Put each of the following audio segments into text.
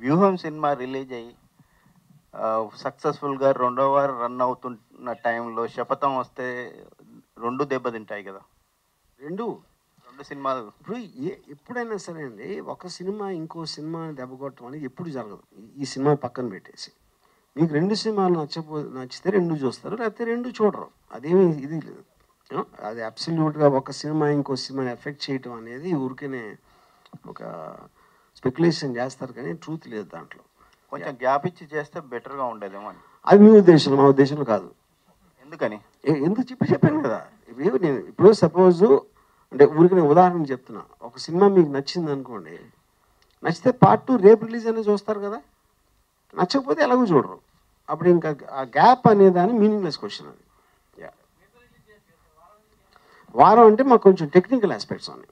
వ్యూహం cinema release అయ్యి సక్సెస్ఫుల్గా రెండో వారం రన్ అవుతున్న టైంలో శపథం వస్తే రెండు దెబ్బతింటాయి కదా. రెండు రెండు సినిమాలు ఇప్పుడు ఎప్పుడైనా సరే అండి, ఒక సినిమా ఇంకో సినిమాని దెబ్బకొట్టడం అనేది ఎప్పుడు జరగదు. ఈ సినిమా పక్కన పెట్టేసి మీకు రెండు సినిమాలు నచ్చితే రెండు చూస్తారు, లేకపోతే రెండు చూడరు. అదేమీ ఇది లేదు. అది అబ్సల్యూట్గా ఒక సినిమా ఇంకో సినిమాని ఎఫెక్ట్ చేయటం అనేది ఊరికేనే ఒక స్పెక్యులేషన్ చేస్తారు, కానీ ట్రూత్ లేదు దాంట్లో. కొంచెం గ్యాప్ ఇచ్చి చేస్తే బెటర్గా ఉండేదేమో అని. అది మీ ఉద్దేశం, మా ఉద్దేశంలో కాదు. ఎందుకని? ఎందుకు చెప్పాను కదా. ఇప్పుడు సపోజు అంటే ఊరికి నేను ఉదాహరణ చెప్తున్నా. ఒక సినిమా మీకు నచ్చింది అనుకోండి, నచ్చితే పార్ట్ 2 రేపు రిలీజ్ అనేది చూస్తారు కదా. నచ్చకపోతే ఎలాగో చూడరు. అప్పుడు ఇంకా ఆ గ్యాప్ అనేదాన్ని మీనింగ్లెస్ క్వశ్చన్ అది. వారం అంటే మాకు కొంచెం టెక్నికల్ ఆస్పెక్ట్స్ ఉన్నాయి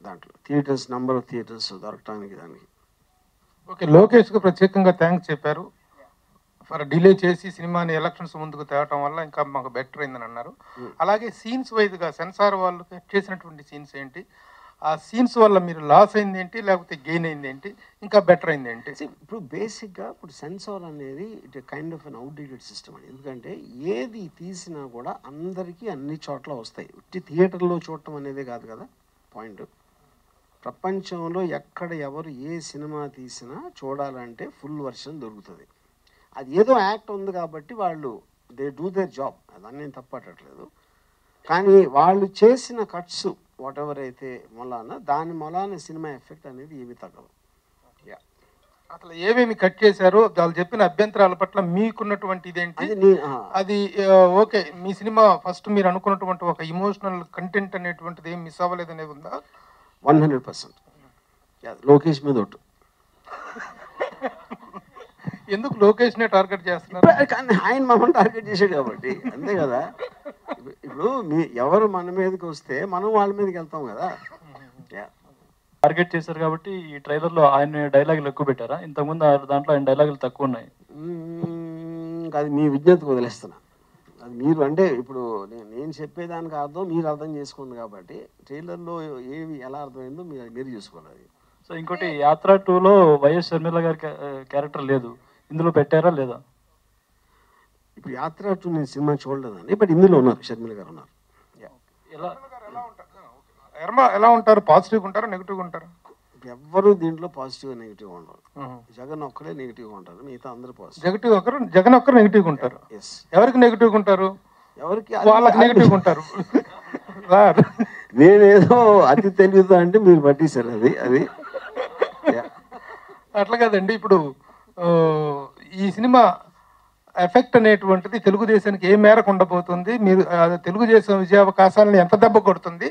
దాంట్లో. థియేటర్స్, నెంబర్ ఆఫ్ థియేటర్స్ దొరకటానికి దానికి. ఓకే, లోకేష్కు ప్రత్యేకంగా థ్యాంక్స్ చెప్పారు. ఫర్ డిలే చేసి సినిమాని ఎలక్షన్స్ ముందుకు తేవటం వల్ల ఇంకా మాకు బెటర్ అయిందని అన్నారు. అలాగే సీన్స్ వైజ్గా సెన్సార్ వాళ్ళు కట్ చేసినటువంటి సీన్స్ ఏంటి, ఆ సీన్స్ వల్ల మీరు లాస్ అయింది ఏంటి, లేకపోతే గెయిన్ అయింది ఏంటి, ఇంకా బెటర్ అయింది ఏంటి? ఇప్పుడు బేసిక్గా ఇప్పుడు సెన్సార్ అనేది it kind of an outdated system అని. ఎందుకంటే ఏది తీసినా కూడా అందరికీ అన్ని చోట్ల వస్తాయి. ఉట్టి థియేటర్లో చూడటం అనేది కాదు కదా పాయింట్. ప్రపంచంలో ఎక్కడ ఎవరు ఏ సినిమా తీసినా చూడాలంటే ఫుల్ వర్షన్ దొరుకుతుంది. అది ఏదో యాక్ట్ ఉంది కాబట్టి వాళ్ళు దే డూ దేర్ జాబ్, అదని నేను తప్పట్టట్లేదు. కానీ వాళ్ళు చేసిన కట్స్ వాట్ ఎవర్ అయితే దాని మొలాన సినిమా ఎఫెక్ట్ అనేది ఏమీ తగ్గదు. అసలు ఏమేమి కట్ చేశారు, వాళ్ళు చెప్పిన అభ్యంతరాల పట్ల మీకున్నటువంటి ఇదేంటి? అది ఓకే, మీ సినిమా ఫస్ట్ మీరు అనుకున్నటువంటి ఒక ఇమోషనల్ కంటెంట్ అనేటువంటిది ఏం మిస్ అవ్వలేదు అనేది ఉందా? 100% లోకేష్ మీద ఒట్టు. ఎందుకు లోకేష్నే టార్గెట్ చేస్తున్నారు? కానీ ఆయన మమ్మల్ని టార్గెట్ చేశాడు కాబట్టి అంతే కదా. ఇప్పుడు ఎవరు మన మీదకి వస్తే మనం వాళ్ళ మీదకి వెళ్తాం కదా. టార్గెట్ చేశారు కాబట్టి ఈ ట్రైలర్లో ఆయన డైలాగులు ఎక్కువ పెట్టారా? ఇంతకుముందు దాంట్లో ఆయన డైలాగులు తక్కువ ఉన్నాయి. అది మీ విజ్ఞతకు వదిలేస్తున్నా. అది మీరు అంటే ఇప్పుడు నేను చెప్పేదానికి అర్థం మీరు అర్థం చేసుకోండి కాబట్టి ట్రైలర్లో ఏవి ఎలా అర్థమైందో మీరు చూసుకోవాలి. సో ఇంకోటి యాత్ర 2లో వైఎస్ షర్మిల గారి క్యారెక్టర్ లేదు, ఇందులో పెట్టారా లేదా? ఇప్పుడు యాత్ర 2 నేను సినిమా చూడలేదండి, బట్ ఇందులో ఉన్నారు, షర్మిల గారు ఉన్నారు. ఎలా ఉంటారు? పాజిటివ్గా ఉంటారా, నెగిటివ్గా ఉంటారా? ఎవ్వరు దీంట్లో పాజిటివ్ నెగిటివ్ ఉండరు. జగన్ ఒక్కడే నెగిటివ్గా ఉంటారు, మిగతా అందరూ పాజిటివ్. జగన్ ఒక్కరు నెగిటివ్గా ఉంటారు. ఎవరికి నెగిటివ్గా ఉంటారు? ఎవరికి వాళ్ళకి నెగిటివ్గా ఉంటారు. నేనేదో అతి తెలియదు అంటే మీరు పట్టేశారు అది. అట్లా కదండి. ఇప్పుడు ఈ సినిమా ఎఫెక్ట్ అనేటువంటిది తెలుగుదేశానికి ఏ మేరకు ఉండబోతుంది? మీరు తెలుగుదేశం విజయావకాశాలను ఎంత దెబ్బ కొడుతుంది,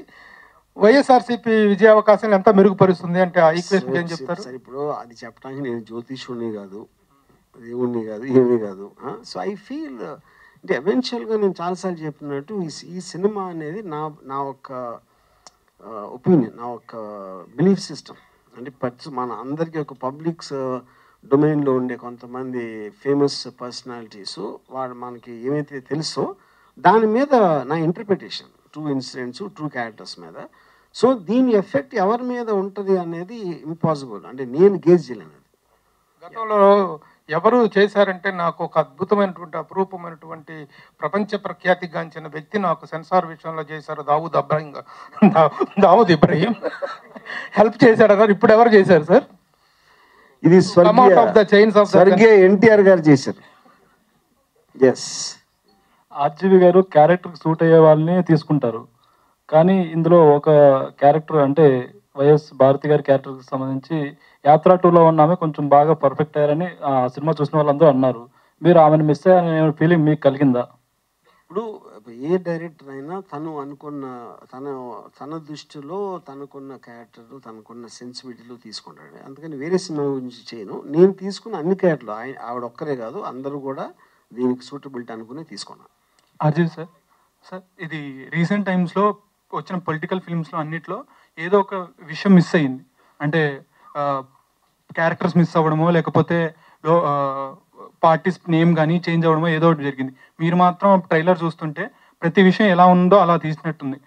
వైఎస్ఆర్సీపీ విజయావకాశాలను ఎంత మెరుగుపరుస్తుంది అంటే ఆ ఈక్వేషన్ ఏం చెప్తారు? ఇప్పుడు అది చెప్పడానికి నేను జ్యోతిష్యుడిని కాదు, దేవుణ్ణి కాదు, ఏమీ కాదు. సో ఐ ఫీల్ అంటే ఎవెన్చువల్గా నేను చాలాసార్లు చెప్పినట్టు ఈ సినిమా అనేది నా ఒక ఒపీనియన్, నా ఒక బిలీఫ్ సిస్టమ్. అంటే మన అందరికీ ఒక పబ్లిక్స్ డొమైన్లో ఉండే కొంతమంది ఫేమస్ పర్సనాలిటీస్ వాళ్ళు మనకి ఏమైతే తెలుసో దాని మీద నా interpretation, true incidents, true characters మీద. సో దీని ఎఫెక్ట్ ఎవరి మీద ఉంటుంది అనేది ఇంపాసిబుల్, అంటే నేను గేజ్ చేయలేను. గతంలో ఎవరు చేశారంటే నాకు ఒక అద్భుతమైనటువంటి అపురూపమైనటువంటి ప్రపంచ ప్రఖ్యాతిగాంచిన వ్యక్తి నాకు సెన్సార్ విషయంలో చేశారు, దావూద్ ఇబ్రహీం హెల్ప్ చేశాడు అన్నారు. ఇప్పుడు ఎవరు చేశారు సార్? ఇది స్వర్గీయ ఎన్టీఆర్ గారు చేశారు. ఆర్జీవి గారు క్యారెక్టర్కి సూట్ అయ్యే వాళ్ళని తీసుకుంటారు, కానీ ఇందులో ఒక క్యారెక్టర్ అంటే వైఎస్ భారతి గారి క్యారెక్టర్కి సంబంధించి యాత్ర 2లో ఉన్న ఆమె కొంచెం బాగా పర్ఫెక్ట్ అయ్యారని ఆ సినిమా చూసిన వాళ్ళందరూ అన్నారు. మీరు ఆమెను మిస్ అయ్యారనే ఫీలింగ్ మీకు కలిగిందా? ఇప్పుడు ఏ డైరెక్టర్ అయినా తను అనుకున్న తన దృష్టిలో తనకున్న క్యారెక్టర్, తనకున్న సెన్సిబిలిటీలు తీసుకుంటాడు. అందుకని వేరే సినిమా గురించి చేయను. నేను తీసుకున్న అన్ని క్యారెక్టర్లు ఆవిడ ఒక్కరే కాదు, అందరూ కూడా దీనికి సూటబిలిటీ అనుకుని తీసుకున్నాను. అర్జున్ సార్ ఇది రీసెంట్ టైమ్స్లో వచ్చిన పొలిటికల్ ఫిల్మ్స్లో అన్నిట్లో ఏదో ఒక విషయం మిస్ అయ్యింది. అంటే క్యారెక్టర్స్ మిస్ అవ్వడమో, లేకపోతే పార్టీస్ నేమ్ కానీ చేంజ్ అవ్వడమో ఏదో ఒకటి జరిగింది. మీరు మాత్రం ట్రైలర్ చూస్తుంటే ప్రతి విషయం ఎలా ఉందో అలా తీసినట్టుంది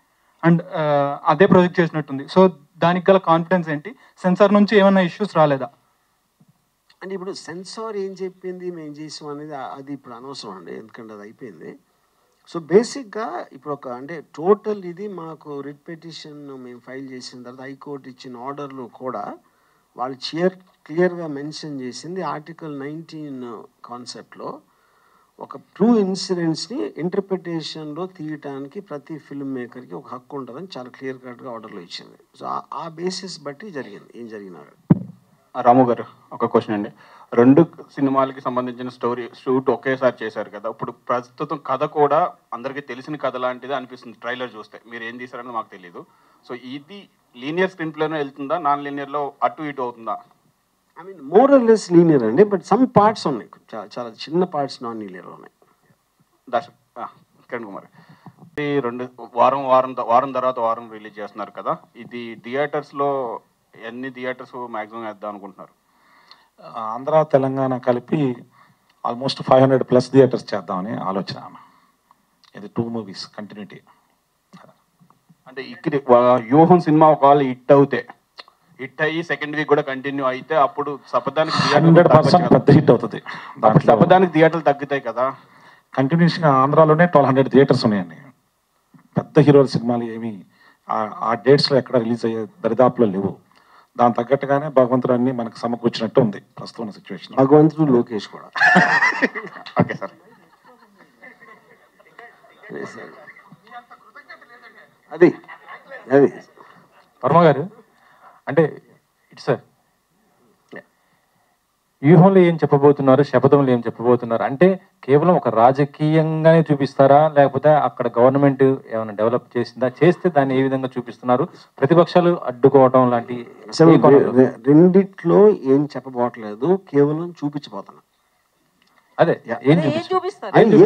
అండ్ అదే ప్రొజెక్ట్ చేసినట్టుంది. సో దానికి గల కాన్ఫిడెన్స్ ఏంటి? సెన్సార్ నుంచి ఏమైనా ఇష్యూస్ రాలేదా? అంటే ఇప్పుడు సెన్సార్ ఏం చెప్పింది మేము చేసాం అనేది అది ఇప్పుడు అనవసరం అండి, ఎందుకంటే అది అయిపోయింది. సో బేసిక్గా ఇప్పుడు అంటే టోటల్ ఇది మాకు రిట్ పిటిషన్ మేము ఫైల్ చేసిన తర్వాత హైకోర్టు ఇచ్చిన ఆర్డర్లు కూడా వాళ్ళు క్లియర్గా మెన్షన్ చేసింది ఆర్టికల్ 19 కాన్సెప్ట్లో ఒక ట్రూ ఇన్సిడెంట్స్ని ఇంటర్ప్రిటేషన్లో తీయటానికి ప్రతి ఫిల్మ్ మేకర్కి ఒక హక్కు ఉంటుందని చాలా క్లియర్ కట్గా ఆర్డర్లో ఇచ్చింది. సో ఆ బేసిస్ బట్టి జరిగింది ఏం జరిగినా. రాము గారు ఒక క్వశ్చన్ అండి. 2 సినిమాలకి సంబంధించిన స్టోరీ షూట్ ఒకేసారి చేశారు కదా, ఇప్పుడు ప్రస్తుతం కథ కూడా అందరికీ తెలిసిన కథ లాంటిది అనిపిస్తుంది ట్రైలర్ చూస్తే. మీరు ఏం తీసారని మాకు తెలియదు. సో ఇది లీనియర్ స్క్రీన్ ప్లేలో వెళ్తుందా, నాన్ లీనియర్లో అటు ఇటు అవుతుందా? I mean more or less linear అండి, బట్ సమ్ పార్ట్స్ ఉన్నాయి, చాలా చిన్న పార్ట్స్ నాన్ లీనియర్ ఉన్నాయి. కిరణ్ కుమార్, ఇది 2 వారం తర్వాత వారం రిలీజ్ చేస్తున్నారు కదా, ఇది థియేటర్స్లో ఎన్ని థియేటర్స్ మ్యాక్సిమం వేద్దాం అనుకుంటున్నారు? ఆంధ్ర తెలంగాణ కలిపి ఆల్మోస్ట్ 500+ థియేటర్స్ చేద్దామని ఆలోచన. ఇది 2 మూవీస్ కంటిన్యూటీ. అంటే ఇక్కడ వ్యూహం సినిమా ఒకవేళ హిట్ అయ్యి సెకండ్ వీక్ కూడా కంటిన్యూ అయితే అప్పుడు సపదానికి 100% పెద్ద హిట్ అవుతుంది. సపదానికి థియేటర్లు తగ్గుతాయి కదా. కంటిన్యూషన్గా ఆంధ్రాలోనే 1200 థియేటర్స్ ఉన్నాయండి. పెద్ద హీరోల సినిమాలు ఏమి ఆ డేట్స్లో ఎక్కడ రిలీజ్ అయ్యే దరిదాపులో లేవు. దాని తగ్గట్టుగానే భగవంతుడు అన్ని మనకు సమకూర్చినట్టు ఉంది ప్రస్తుతం సిచ్యువేషన్. భగవంతుడు లోకేష్ కూడా. Okay sir. అది వర్మ గారు, అంటే ఇట్స్ సార్ వ్యూహంలో ఏం చెప్పబోతున్నారు, శపథంలో ఏం చెప్పబోతున్నారు అంటే కేవలం ఒక రాజకీయంగానే చూపిస్తారా, లేకపోతే అక్కడ గవర్నమెంట్ ఏమైనా డెవలప్ చేసిందా, చేస్తే దాన్ని ఏ విధంగా చూపిస్తున్నారు, ప్రతిపక్షాలు అడ్డుకోవడం లాంటి? రెండిట్లో ఏం చెప్పబోట్లేదు, కేవలం చూపించబోతున్నా. అదే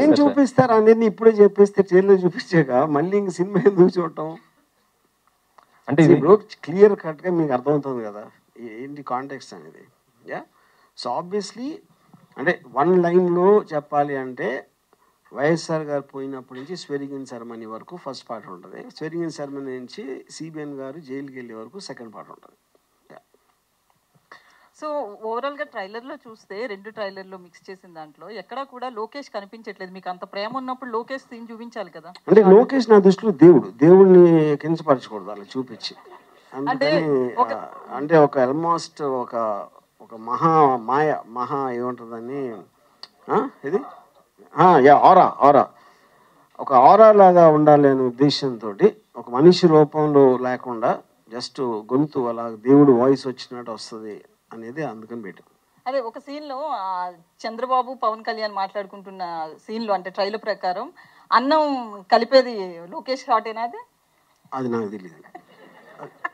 ఏం చూపిస్తారు అనేది ఇప్పుడే చెప్పేస్తే ట్రైలర్ చూపించాక మళ్ళీ ఇంక సినిమా ఎందుకు చూడటం అంటే ఇప్పుడు క్లియర్ కట్గా మీకు అర్థమవుతుంది కదా ఏంటి కాంటెక్స్ట్ అనేది. సో ఆబ్వియస్లీ అంటే 1 లైన్లో చెప్పాలి అంటే వైఎస్ఆర్ గారు పోయినప్పటి నుంచి స్వెరింగ్ ఇన్ సెరమనీ వరకు ఫస్ట్ పార్ట్ ఉంటుంది, స్వెరింగ్ ఇన్ సెరమనీ నుంచి సిబిఎన్ గారు జైలుకి వెళ్ళే వరకు సెకండ్ పార్ట్ ఉంటుంది. సో ఓవరాల్గా ట్రైలర్లో చూస్తే 2 ట్రైలర్లో మిక్స్ చేసిన దాంట్లో ఎక్కడా కూడా లోకేష్ కనిపించట్లేదు. మీకు అంత ప్రేమ ఉన్నప్పుడు లోకేష్ సీన్ చూపించాలి కదా. అంటే లోకేష్ నా దృష్టిలో దేవుడిని కించపరచకూడదు అలా చూపించి. అంటే ఒక ఆల్మోస్ట్ ఒక మహా ఏముంటుందని ఇది ఆరా ఒక ఆరా లాగా ఉండాలి అనే ఉద్దేశంతో ఒక మనిషి రూపంలో లేకుండా జస్ట్ గొంతు అలా దేవుడు వాయిస్ వచ్చినట్టు వస్తుంది అనేది అందుకని పెట్టాం. అదే ఒక సీన్ లో చంద్రబాబు పవన్ కళ్యాణ్ మాట్లాడుకుంటున్న సీన్ లో అంటే ట్రైలర్ ప్రకారం అన్నం కలిపేది లోకేష్ షాటేనా? అది నాకు తెలియదు.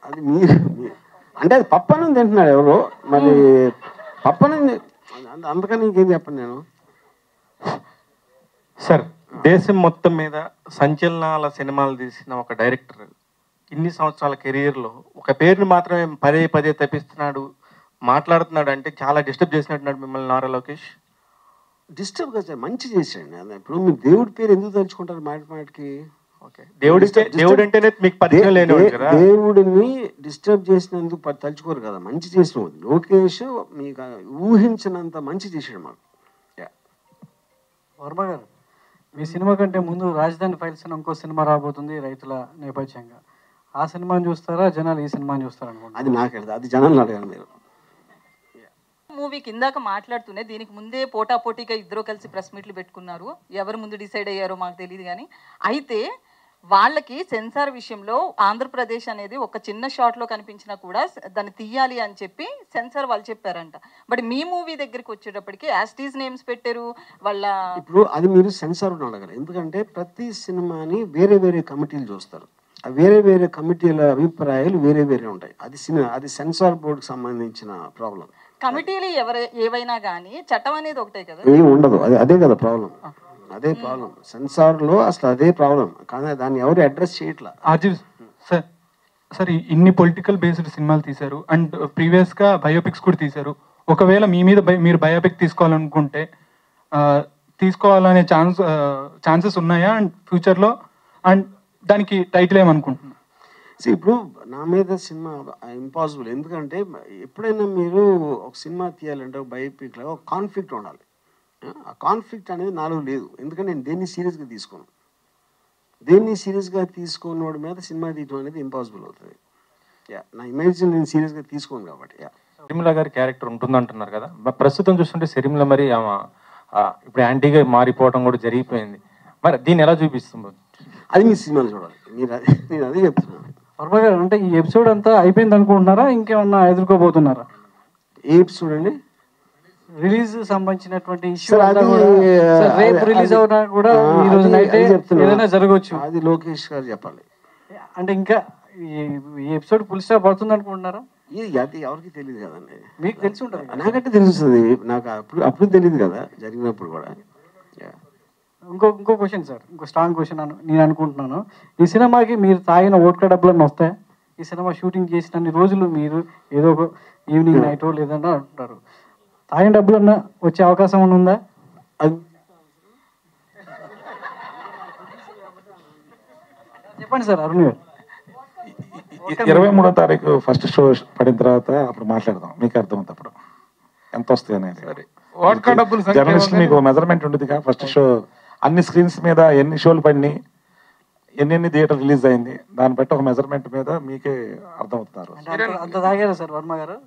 అది మీరు అంటే అది పప్పనం తింటున్నాడు ఎవరో మరి పప్పనం, అందుకని ఇంకేం చెప్పను నేను. సార్ దేశం మొత్తం మీద సంచలనాల సినిమాలు తీసిన ఒక డైరెక్టర్ ఇన్ని సంవత్సరాల కెరీర్లో ఒక పేరుని మాత్రమే పదే తప్పిస్తున్నాడు, మాట్లాడుతున్నాడు అంటే చాలా డిస్టర్బ్ చేసినట్టున్నాడు మిమ్మల్ని నారా లోకేష్. డిస్టర్బ్ కదా, మంచి చేసాడు. ఇప్పుడు మీరు దేవుడి పేరు ఎందుకు తలుచుకుంటారు మాటికి? దేవుడు అంటేనే మీకు పరిచయం లేని దేవుడిని డిస్టర్బ్ చేసినందుకు తలుచుకోరు కదా, మంచి చేసిన లోకేష్ మీకు ఊహించినంత మంచి చేసాడు మాకు. వర్మ గారు, మీ సినిమా కంటే ముందు రాజధాని ఫైల్స్ అని ఇంకో సినిమా రాబోతుంది రైతుల నేపథ్యంగా. ఆ సినిమాని చూస్తారా జనాలు ఈ సినిమాని చూస్తారా అనుకుంటా? అది నాకు అది జనాలు అడగాలి మీరు. మూవీ కిందాక మాట్లాడుతూనే దీనికి ముందే పోటాపోటీగా ఇద్దరు కలిసి ప్రెస్ మీట్లు పెట్టుకున్నారు. ఎవరు ముందు డిసైడ్ అయ్యారో మాకు తెలియదు కానీ, అయితే వాళ్ళకి సెన్సార్ విషయంలో ఆంధ్రప్రదేశ్ అనేది ఒక చిన్న షాట్లో కనిపించినా కూడా దాన్ని తీయాలి అని చెప్పి సెన్సార్ వాళ్ళు చెప్పారంట. బట్ మీ మూవీ దగ్గరికి వచ్చేటప్పటికి యాస్టీస్ నేమ్స్ పెట్టారు వాళ్ళ. ఇప్పుడు అది మీరు సెన్సార్ అడగాలి, ఎందుకంటే ప్రతి సినిమాని వేరే వేరే కమిటీలు చూస్తారు, వేరే కమిటీల అభిప్రాయాలు వేరే ఉంటాయి. అది సెన్సార్ బోర్డుకి సంబంధించిన ప్రాబ్లం. కమిటీలు ఏవైనా కానీ చట్టం అనేది ఒకటే కదా, ఏమి ఉండదు. అదే కదా ప్రాబ్లం, అదే ప్రాబ్లం సెన్సార్ లో అసలు అదే ప్రాబ్లం. కానీ దాన్ని ఎవరు అడ్రస్ చేయట్లా. సార్ ఇన్ని పొలిటికల్ బేస్డ్ సినిమాలు తీశారు అండ్ ప్రీవియస్ గా బయోపిక్స్ కూడా తీశారు. ఒకవేళ మీ మీద మీరు బయోపిక్ తీసుకోవాలనుకుంటే తీసుకోవాలనే ఛాన్సెస్ ఉన్నాయా అండ్ ఫ్యూచర్ లో? అండ్ దానికి టైటిల్ ఏమనుకుంటున్నా? ఇప్పుడు నా మీద సినిమా ఇంపాసిబుల్. ఎందుకంటే ఎప్పుడైనా మీరు ఒక సినిమా తీయాలంటే ఒక బయోపిక్ లాగా ఒక కాన్ఫ్లిక్ట్ ఉండాలి. ఆ కాన్ఫ్లిక్ట్ అనేది నాలో లేదు. ఎందుకంటే నేను దేన్ని సీరియస్గా తీసుకోను. దేన్ని సీరియస్గా తీసుకున్నోడి మీద సినిమా తీయడం అనేది ఇంపాసిబుల్ అవుతుంది. నా ఇమేజ్ నేను సీరియస్గా తీసుకోను కాబట్టి. షర్మిల గారి క్యారెక్టర్ ఉంటుందంటున్నారు కదా, ప్రస్తుతం చూస్తుంటే షర్మిల మరి ఇప్పుడు యాంటీగా మారిపోవడం కూడా జరిగిపోయింది. మరి దీన్ని ఎలా చూపిస్తుంది? అది మీ సినిమాలో చూడాలి. నేను అదే చెప్తున్నాను. వర్మ గారు, అంటే ఈ ఎపిసోడ్ అంతా అయిపోయింది అనుకుంటున్నారా, ఇంకేమన్నా ఎదుర్కోబోతున్నారా? ఏ ఎపిసోడ్ అండి? రిలీజ్ సంబంధించినటువంటి ఇష్యూ రేపు రిలీజ్ అవునా కూడా ఈ రోజు నైట్ ఏదైనా జరగవచ్చు. అది లోకేష్ గారు చెప్పాలి. అంటే ఇంకా ఈ ఎపిసోడ్ ఫుల్ స్టాప్ పడుతుంది అనుకుంటున్నారా? అది ఎవరికి తెలియదు కదండి. మీకు తెలిసి ఉంటుంది. నాకంటే తెలుస్తుంది. నాకు అప్పుడు తెలియదు కదా, జరిగినప్పుడు కూడా. ఇంకో క్వశ్చన్ సార్, ఇంకో స్ట్రాంగ్ క్వశ్చన్ నేను అనుకుంటున్నాను. ఈ సినిమాకి మీరు తాగిన ఓట్కా డబ్బులన్నీ వస్తాయి? ఈ సినిమా షూటింగ్ చేసిన రోజులు మీరు ఏదో ఒక ఈవినింగ్ నైట్ లేదన్నా అంటారు, తాగిన డబ్బులన్నా వచ్చే అవకాశం ఏమైనా ఉందా? చెప్పండి సార్ అరుణ్ గారు. 23వ తారీఖు ఫస్ట్ షో పడిన తర్వాత అప్పుడు మాట్లాడదాం, మీకు అర్థమవుతుంది అప్పుడు ఎంత వస్తాయి అనేది. జర్నలిస్ట్ మీకు మెజర్మెంట్ ఉండదుగా. ఫస్ట్ షో అన్ని స్క్రీన్స్ మీద ఎన్ని షోలు పడినాయి, ఎన్ని థియేటర్ రిలీజ్ అయింది, దాన్ని బట్టి ఒక మెజర్మెంట్ మీద మీకే అర్థమవుతున్నారు. అంత తాగారా సార్ వర్మ గారు?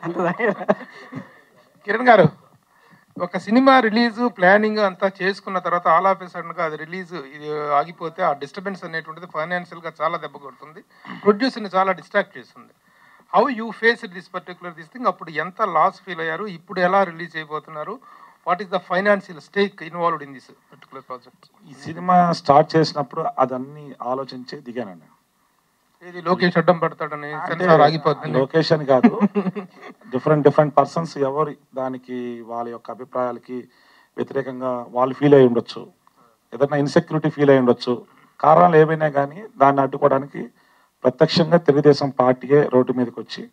అంత తాగారా? కిరణ్ గారు, ఒక సినిమా రిలీజ్ ప్లానింగ్ అంతా చేసుకున్న తర్వాత ఆల్ ఆఫ్ సడన్గా అది రిలీజ్ ఇది ఆగిపోతే ఆ డిస్టర్బెన్స్ అనేటువంటిది ఫైనాన్షియల్గా చాలా దెబ్బ కొడుతుంది, ప్రొడ్యూసర్ని చాలా డిస్ట్రాక్ట్ చేస్తుంది. How you face this particular thing? అప్పుడు ఎంత లాస్ ఫీల్ అయ్యారు, ఇప్పుడు ఎలా రిలీజ్ అయిపోతున్నారు, what is the financial stake involved in this particular project? ఈ సినిమా స్టార్ట్ చేసినప్పుడు అదన్నీ ఆలోచించి దిగానండి. ఇది లోకేష్ అడ్డం పడతాడని ఆగిపోతుంది. లోకేష్ అని కాదు, డిఫరెంట్ పర్సన్స్ ఎవరు దానికి వాళ్ళ యొక్క అభిప్రాయాలకి వ్యతిరేకంగా వాళ్ళు ఫీల్ అయి ఉండొచ్చు, ఏదైనా ఇన్సెక్యూరిటీ ఫీల్ అయి ఉండొచ్చు. కారణాలు ఏమైనా కానీ దాన్ని అడ్డుకోవడానికి ప్రత్యక్షంగా తెలుగుదేశం పార్టీయే రోడ్డు మీదకి వచ్చి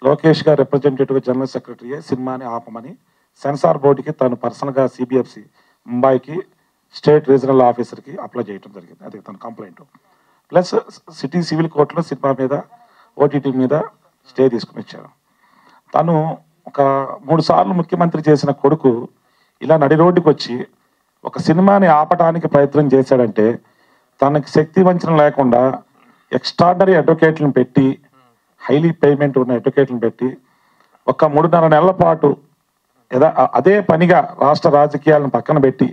లోకేష్ గారు రిప్రజెంటేటివ్ జనరల్ సెక్రటరీయే సినిమాని ఆపమని సెన్సార్ బోర్డుకి తను పర్సనల్గా సిబిఎఫ్సి ముంబైకి స్టేట్ రీజనల్ ఆఫీసర్కి అప్లై చేయడం జరిగింది. అది తన కంప్లైంట్. ప్లస్ సిటీ సివిల్ కోర్టులో సినిమా మీద ఓటీటీ మీద స్టే తీసుకుని ఇచ్చారు. తను ఒక 3 సార్లు ముఖ్యమంత్రి చేసిన కొడుకు ఇలా నడి రోడ్డుకి వచ్చి ఒక సినిమాని ఆపడానికి ప్రయత్నం చేశాడంటే తనకి శక్తి వంచన లేకుండా ఎక్స్ట్రాడనరీ అడ్వకేట్లను పెట్టి, హైలీ పేమెంట్ ఉన్న అడ్వకేట్లను పెట్టి ఒక 3.5 నెలల పాటు అదే పనిగా రాష్ట్ర రాజకీయాలను పక్కన పెట్టి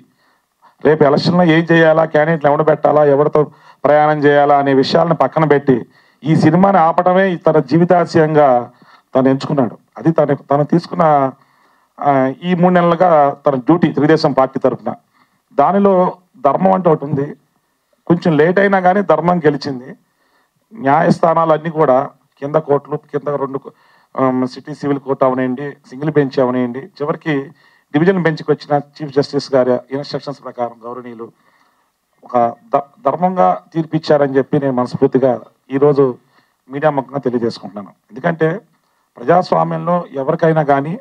రేపు ఎలక్షన్లో ఏం చేయాలా, క్యాండిడేట్లు ఎవరు పెట్టాలా, ఎవరితో ప్రయాణం చేయాలా అనే విషయాలను పక్కన పెట్టి ఈ సినిమాని ఆపడమే తన జీవితాశయంగా తను ఎంచుకున్నాడు. అది తను తీసుకున్న ఈ 3 నెలలుగా తన డ్యూటీ తెలుగుదేశం పార్టీ తరఫున. దానిలో ధర్మం అంటే ఒకటి ఉంది. కొంచెం లేట్ అయినా కానీ ధర్మం గెలిచింది. న్యాయస్థానాలన్నీ కూడా కింద కోర్టులు, కింద 2 సిటీ సివిల్ కోర్టు అవనేయండి, సింగిల్ బెంచ్ అవనేయండి, చివరికి డివిజన్ బెంచ్కి వచ్చిన చీఫ్ జస్టిస్ గారి ఇన్స్ట్రక్షన్స్ ప్రకారం గౌరవనీయులు ఒక ధర్మంగా తీర్పిచ్చారని చెప్పి నేను మనస్ఫూర్తిగా ఈరోజు మీడియా ముఖంగా తెలియజేసుకుంటున్నాను. ఎందుకంటే ప్రజాస్వామ్యంలో ఎవరికైనా కానీ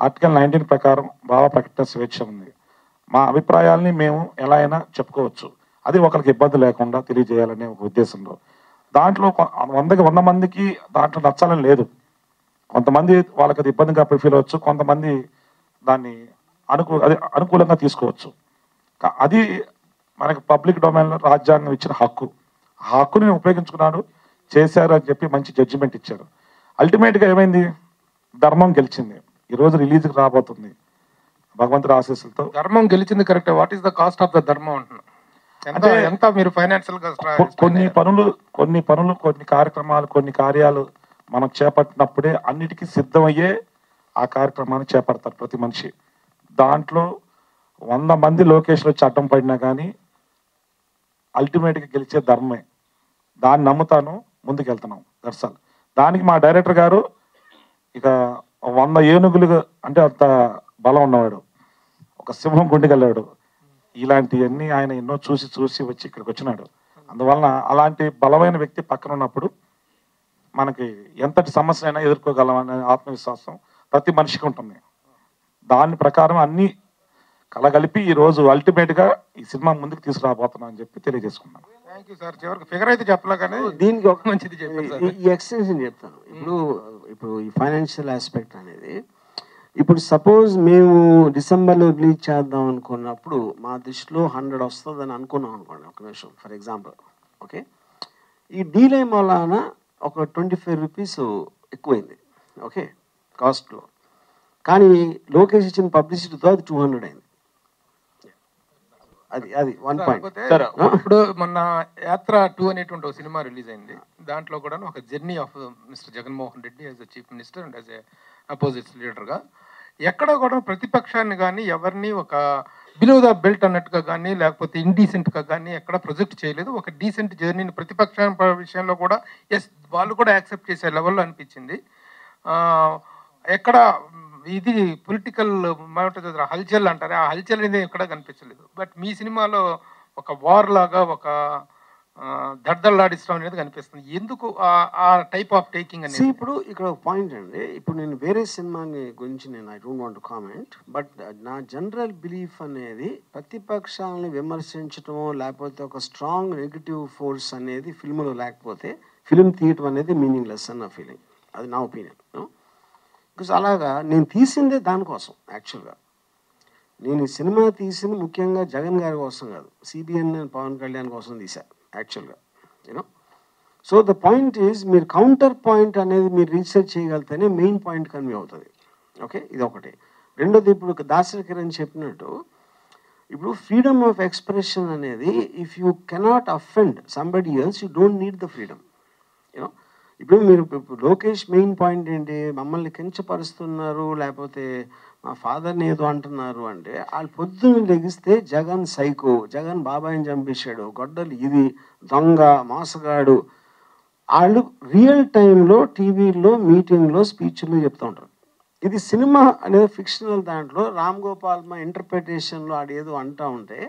ఆర్టికల్ 19 ప్రకారం భావ ప్రకటన స్వేచ్ఛ ఉంది. మా అభిప్రాయాల్ని మేము ఎలా అయినా చెప్పుకోవచ్చు, అది ఒకరికి ఇబ్బంది లేకుండా తెలియజేయాలనే ఒక ఉద్దేశంలో. దాంట్లో 100 మందికి దాంట్లో నచ్చాలని లేదు. కొంతమంది వాళ్ళకి అది ఇబ్బందిగా ఫీల్ అవ్వచ్చు, కొంతమంది దాన్ని అనుకూలంగా తీసుకోవచ్చు. అది మనకి పబ్లిక్ డొమైన్లో రాజ్యాంగం ఇచ్చిన హక్కు. ఆ హక్కుని ఉపయోగించుకున్నాడు, చేశారు అని చెప్పి మంచి జడ్జిమెంట్ ఇచ్చారు. అల్టిమేట్గా ఏమైంది? ధర్మం గెలిచింది. ఈరోజు రిలీజ్కి రాబోతుంది భగవంతుడి ఆశీస్సులతో. ధర్మం గెలిచింది correct. What is the cost of the ధర్మం అంటున్నాను. అంటే ఎంత మీరు ఫైనాన్షియల్ గా కొన్ని పనులు కొన్ని కార్యక్రమాలు కొన్ని కార్యాలు మనం చేపట్టినప్పుడే అన్నిటికీ సిద్ధమయ్యే ఆ కార్యక్రమాన్ని చేపడతారు ప్రతి మనిషి. దాంట్లో 100 మంది లోకేష్లో చట్టం పడినా కానీ అల్టిమేట్గా గెలిచే ధర్మే. దాన్ని నమ్ముతాను, ముందుకు వెళ్తున్నాం. దర్శల్ దానికి మా డైరెక్టర్ గారు ఇక 100 ఏనుగులు అంటే అంత బలం ఉన్నవాడు, ఒక సింహం గుండెగల్లాడు. ఇలాంటివన్నీ ఆయన ఎన్నో చూసి వచ్చి ఇక్కడికి వచ్చినాడు. అందువలన అలాంటి బలమైన వ్యక్తి పక్కన ఉన్నప్పుడు మనకి ఎంతటి సమస్య అయినా ఎదుర్కోగలమనే ఆత్మవిశ్వాసం ప్రతి మనిషికి ఉంటుంది. దాని ప్రకారం అన్ని కలగలిపి ఈరోజు అల్టిమేట్గా ఈ సినిమా ముందుకు తీసుకురాబోతున్నాం అని చెప్పి తెలియజేసుకున్నాం. Thank you sir. చివరికి ఫిగర్ అయితే చెప్పలే కానీ దీనికి ఒక మంచిది చెప్పారు సార్. ఈ ఎక్స్టెన్షన్ చెప్తాను. ఇప్పుడు ఈ ఫైనాన్షియల్ ఆస్పెక్ట్ అనేది, ఇప్పుడు సపోజ్ మేము డిసెంబర్లో రిలీజ్ చేద్దాం అనుకున్నప్పుడు మా దృష్టిలో 100 వస్తుందని అనుకున్నాం అనుకోండి, ఒక నిమిషం ఫర్ ఎగ్జాంపుల్. ఓకే, ఈ డీలే వలన ఒక 25 రూపీస్ ఎక్కువైంది. ఓకే, కాస్ట్లో. కానీ లోకేష్ ఇచ్చిన పబ్లిసిటీతో అది 200 అయింది. అది 1 పాయింట్. ఇప్పుడు మొన్న యాత్ర 2 అనేటువంటి ఒక సినిమా రిలీజ్ అయింది. దాంట్లో కూడా ఒక journey of mister Jaganmohan Reddy as a chief minister and as a opposite లీడర్గా ఎక్కడ కూడా ప్రతిపక్షాన్ని కానీ ఎవరిని ఒక బిలో ద బెల్ట్ అన్నట్టుగా కానీ లేకపోతే ఇండీసెంట్గా కానీ ఎక్కడ ప్రొజెక్ట్ చేయలేదు. ఒక డీసెంట్ జర్నీని ప్రతిపక్ష విషయంలో కూడా ఎస్ వాళ్ళు కూడా యాక్సెప్ట్ చేసే లెవెల్లో అనిపించింది. ఎక్కడ ఇది పొలిటికల్ హల్చల్ అంటారు, ఆ హల్చల్ అనేది ఎక్కడ కనిపించలేదు. బట్ మీ సినిమాలో ఒక వార్ లాగా ఒక దడ్దల్లాడిస్తాం అనేది కనిపిస్తుంది. ఎందుకు ఆ టైప్ ఆఫ్ టేకింగ్ అనేది? ఇప్పుడు ఇక్కడ ఒక పాయింట్ అండి. ఇప్పుడు నేను వేరే సినిమాని గురించి నేను I don't want to comment, but నా జనరల్ బిలీఫ్ అనేది ప్రతిపక్షాలను విమర్శించడం లేకపోతే ఒక స్ట్రాంగ్ నెగిటివ్ ఫోర్స్ అనేది ఫిల్మ్లో లేకపోతే ఫిల్మ్ తీయటం అనేది మీనింగ్లెస్ అన్న ఫీలింగ్. అది నా ఒపీనియన్. బికాస్ అలాగా నేను తీసిందే దానికోసం. యాక్చువల్గా నేను ఈ సినిమా తీసింది ముఖ్యంగా జగన్ గారి కోసం కాదు, సిబిఎన్ పవన్ కళ్యాణ్ కోసం తీశాను యాక్చువల్గా. You know, so the point is మీరు కౌంటర్ పాయింట్ అనేది మీరు రీసెర్చ్ చేయగలిగితేనే మెయిన్ పాయింట్ కన్వే అవుతుంది. ఓకే, ఇది ఒకటి. రెండోది, ఇప్పుడు దాసరి కిరణ్ చెప్పినట్టు ఇప్పుడు ఫ్రీడమ్ ఆఫ్ ఎక్స్ప్రెషన్ అనేది if you cannot offend somebody else you don't need the freedom. You know, ఇప్పుడు మీరు లోకేష్ మెయిన్ పాయింట్ ఏంటి, మమ్మల్ని కించపరుస్తున్నారు లేకపోతే మా ఫాదర్ని ఏదో అంటున్నారు అంటే, వాళ్ళు పొద్దున్న లెగిస్తే జగన్ సైకో, జగన్ బాబాయిని చంపేశాడు, గొడ్డలు ఇది, దొంగ, మోసగాడు, వాళ్ళు రియల్ టైంలో టీవీలో మీటింగ్లో స్పీచ్లు చెప్తూ ఉంటారు. ఇది సినిమా అనేది ఫిక్షనల్ దాంట్లో రామ్ గోపాల్ మా ఇంటర్ప్రిటేషన్లో ఆడేదో అంటూ ఉంటే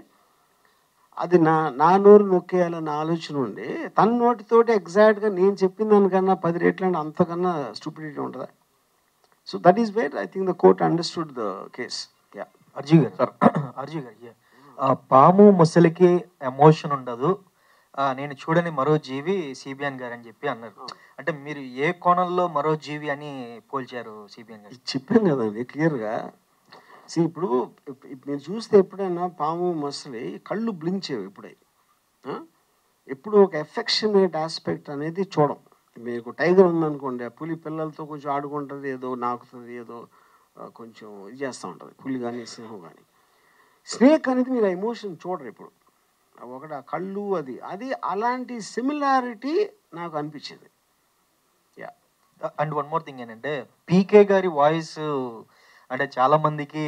అది నా నోరు నొక్కేయాలన్న ఆలోచన ఉండి తన నోటితోటి ఎగ్జాక్ట్గా నేను చెప్పిన దానికన్నా 10 రెట్లు అంటే అంతకన్నా స్టూపిడిటీ ఉంటుందా? So that is where I think the court understood the case. Yeah, అర్జీ గారు పాము ముసలికి ఎమోషన్ ఉండదు, నేను చూడని మరో జీవి సిబిఎన్ గారు అని చెప్పి అన్నారు. అంటే మీరు ఏ కోణంలో మరో జీవి అని పోల్చారు సిబిఎన్ గారు? చెప్పాను కదండి క్లియర్గా. ఇప్పుడు మీరు చూస్తే ఎప్పుడైనా పాము ముసలి కళ్ళు బ్లించేవి ఎప్పుడు ఒక ఎఫెక్షనేట్ ఆస్పెక్ట్ అనేది చూడం. మీకు టైగర్ ఉందనుకోండి, ఆ పులి పిల్లలతో కొంచెం ఆడుకుంటుంది, ఏదో నాకుతుంది, ఏదో కొంచెం ఇది చేస్తూ ఉంటుంది, పులి కానీ సింహం కానీ. స్నేక్ అనేది మీరు ఎమోషన్ చూడరు ఇప్పుడు. ఒకటి ఆ కళ్ళు అది అలాంటి సిమిలారిటీ నాకు అనిపించింది. Yeah, and one more thing ఏంటంటే పీకే గారి వాయిస్ అంటే చాలా మందికి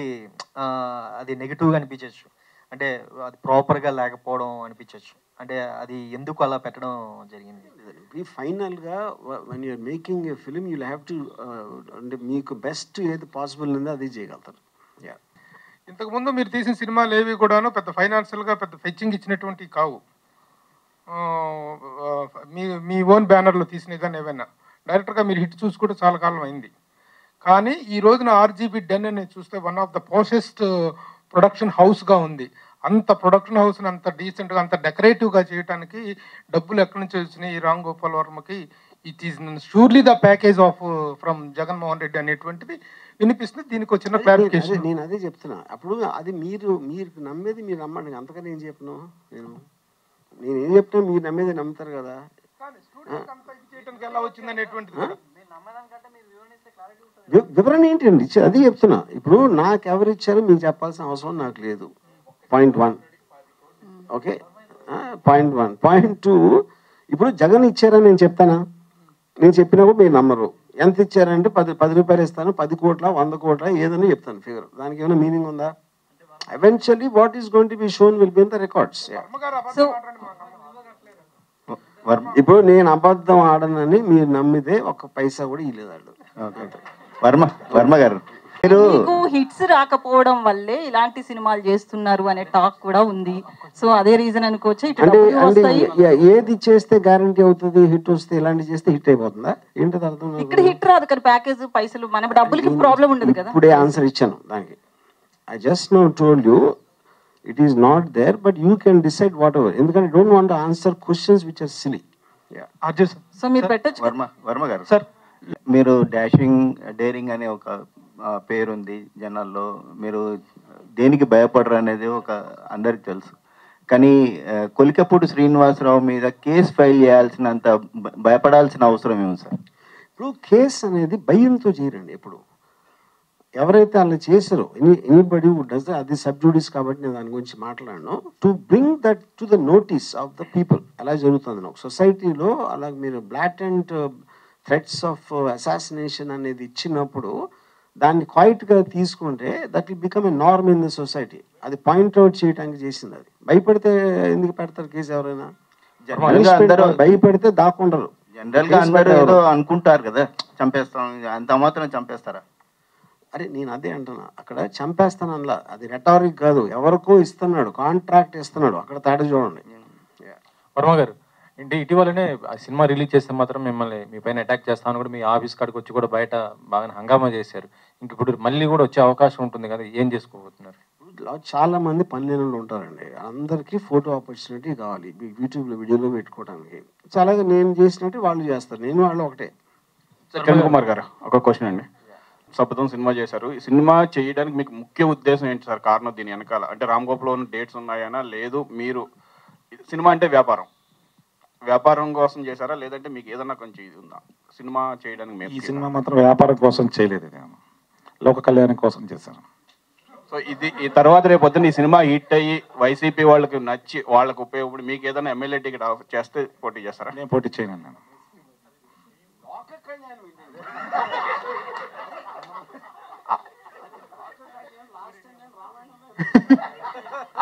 అది నెగిటివ్గా అనిపించవచ్చు, అంటే అది ప్రాపర్గా లేకపోవడం అనిపించవచ్చు. అంటే అది ఎందుకు అలా పెట్టడం జరిగింది? ఫైనల్గా when you're making a film you have to అంటే మీకు బెస్ట్ ఏది పాసిబుల్ ఉందో అది చేయగలుగుతారు. యా, ఇంతకుముందు మీరు తీసిన సినిమాలు ఏవి కూడాను పెద్ద ఫైనాన్షియల్గా పెద్ద ఫెచ్చింగ్ ఇచ్చినటువంటివి కావు. మీ ఓన్ బ్యానర్లో తీసినవి కానీ ఏవైనా డైరెక్టర్గా మీరు హిట్ చూసుకుంటే చాలా కాలం అయింది. కానీ ఈ రోజున ఆర్జీబీ డెన్ అనేది చూస్తే వన్ ఆఫ్ ద పోషెస్ట్ ప్రొడక్షన్ హౌస్గా ఉంది. అంత ప్రొడక్షన్ హౌస్ని అంత డీసెంట్గా అంత డెకరేటివ్గా చేయడానికి డబ్బులు ఎక్కడి నుంచి వచ్చినాయి ఈ రామ్ గోపాల్ వర్మకి? It is surely the package of from Jaganmohan Reddy అనేటువంటిది వినిపిస్తుంది. దీనికి వచ్చిన క్లారిఫికేషన్ నేను అదే చెప్తున్నా. అప్పుడు అది మీరు నమ్మేది మీరు నమ్మండి, అంతకని ఏం చెప్పను. నేను ఏం చెప్తున్నా మీరు నమ్మేది నమ్ముతారు కదా. ఎలా వచ్చింది అనేటువంటిది వివరణ ఏంటండి అది చెప్తున్నా. ఇప్పుడు నాకు ఎవరు ఇచ్చారో మీకు చెప్పాల్సిన అవసరం నాకు లేదు. పాయింట్ 1. Okay, point 1. పాయింట్ 2, ఇప్పుడు జగన్ ఇచ్చారని నేను చెప్తానా? నేను చెప్పినప్పుడు మీరు నమ్మరు. ఎంత ఇచ్చారంటే 10 రూపాయలు ఇస్తాను, 10 కోట్ల 100 కోట్ల ఏదైనా చెప్తాను ఫిగర్. దానికి ఏమైనా మీనింగ్ ఉందా? Eventually what is going to be shown will be in the records. ఇప్పుడు నేను అబద్ధం ఆడనని మీరు నమ్మితే 1 పైసా కూడా ఇవ్వలేదు వాళ్ళు. వర్మ గారు, మీకు హిట్స్ రాకపోవడం వల్లే ఇలాంటి సినిమాలు చేస్తున్నారు అనే టాక్ కూడా ఉంది. సో అదే రీజన్ అనుకోవచ్చు. అంటే ఏది చేస్తే గ్యారంటీ అవుతుంది హిట్ వస్తే, ఇలాంటి చేస్తే హిట్ అయిపోతుందా ఏంటది అర్థం? ఇక్కడ హిట్ రాదు కదా, ప్యాకేజ్ పైసలు మన డబ్బులకి ప్రాబ్లం ఉండదు కదా. ఇప్పుడే ఆన్సర్ ఇచ్చాను దానికి. I just no told you it is not there, but you can decide whatever. ఎందుకంటే don't want to answer questions which are silly. So మీరు పెట్టచ్చు. వర్మ గారు సార్, మీరు డాషింగ్ డేరింగ్ అనే ఒక పేరుంది జనాల్లో, మీరు దేనికి భయపడరు అనేది ఒక అందరికి తెలుసు. కానీ కొలికపూడి శ్రీనివాసరావు మీద కేసు ఫైల్ చేయాల్సినంత భయపడాల్సిన అవసరం ఏమి సార్? ఇప్పుడు కేసు అనేది భయంతో చేయరండి. ఎప్పుడు ఎవరైతే అలా చేశారో ఎనీబడి డస్ అది సబ్జూడిస్ కాబట్టి నేను దాని గురించి మాట్లాడను. To bring that to the notice of the people ఎలా జరుగుతుంది ఒక సొసైటీలో. అలాగే మీరు బ్లాటెంట్ థ్రెట్స్ ఆఫ్ అసాసినేషన్ అనేది ఇచ్చినప్పుడు దాన్ని క్వైట్గా తీసుకుంటే that will become a norm in the society. అది పాయింట్అవుట్ చేయడానికి చేసింది. అది భయపడితే ఎందుకు పెడతారు కేసు? ఎవరైనా భయపడితే దాక్కుంటారు. జనరల్ గా అందరూ ఏదో అనుకుంటారు కదా, చంపేస్తాం, అంత మాత్రం చంపేస్తారా? అరే నేను అదే అంటున్నా, అక్కడ చంపేస్తాను అనలా, అది రెటారిక్ కాదు, ఎవరికో ఇస్తున్నాడు, కాంట్రాక్ట్ ఇస్తున్నాడు, అక్కడ తేడా చూడండి. వర్మ గారు, అంటే ఇటీవలనే ఆ సినిమా రిలీజ్ చేస్తే మాత్రం మిమ్మల్ని మీ పైన అటాక్ చేస్తామని కూడా మీ ఆఫీస్ కాడికి వచ్చి కూడా బయట బాగా హంగామా చేశారు. ఇంక ఇప్పుడు మళ్ళీ కూడా వచ్చే అవకాశం ఉంటుంది కదా, ఏం చేసుకోబోతున్నారు? చాలా మంది పనిలేనులు ఉంటారండి, అందరికీ ఫోటో ఆపర్చునిటీ కావాలి యూట్యూబ్లో వీడియోలో పెట్టుకోవడానికి. అలాగే నేను చేసినట్టు వాళ్ళు చేస్తారు, నేను వాళ్ళు ఒకటే. కిరణ్ కుమార్ గారు, ఒక క్వశ్చన్ అండి. శపథం సినిమా చేశారు, ఈ సినిమా చేయడానికి మీకు ముఖ్య ఉద్దేశం ఏంటి సార్? కారణం దీని వెనకాల అంటే రామ్ గోపాల్ ఉన్న డేట్స్ ఉన్నాయనా, లేదు మీరు సినిమా అంటే వ్యాపారం కోసం చేశారా, లేదంటే మీకు ఏదన్నా కొంచెం ఇది ఉందా సినిమా చేయడానికి? ఈ సినిమా మాత్రం వ్యాపారం కోసం చేయలేదు, నేను లోక కళ్యాణం కోసం చేశాను. సో ఇది ఈ తర్వాత రేపు పొద్దున్న ఈ సినిమా హిట్ అయ్యి వైసీపీ వాళ్ళకి నచ్చి వాళ్ళకి ఉపయోగపడి మీకు ఏదైనా ఎమ్మెల్యే టికెట్ చేస్తే పోటీ చేస్తారా? నేను పోటీ చేయను. నేను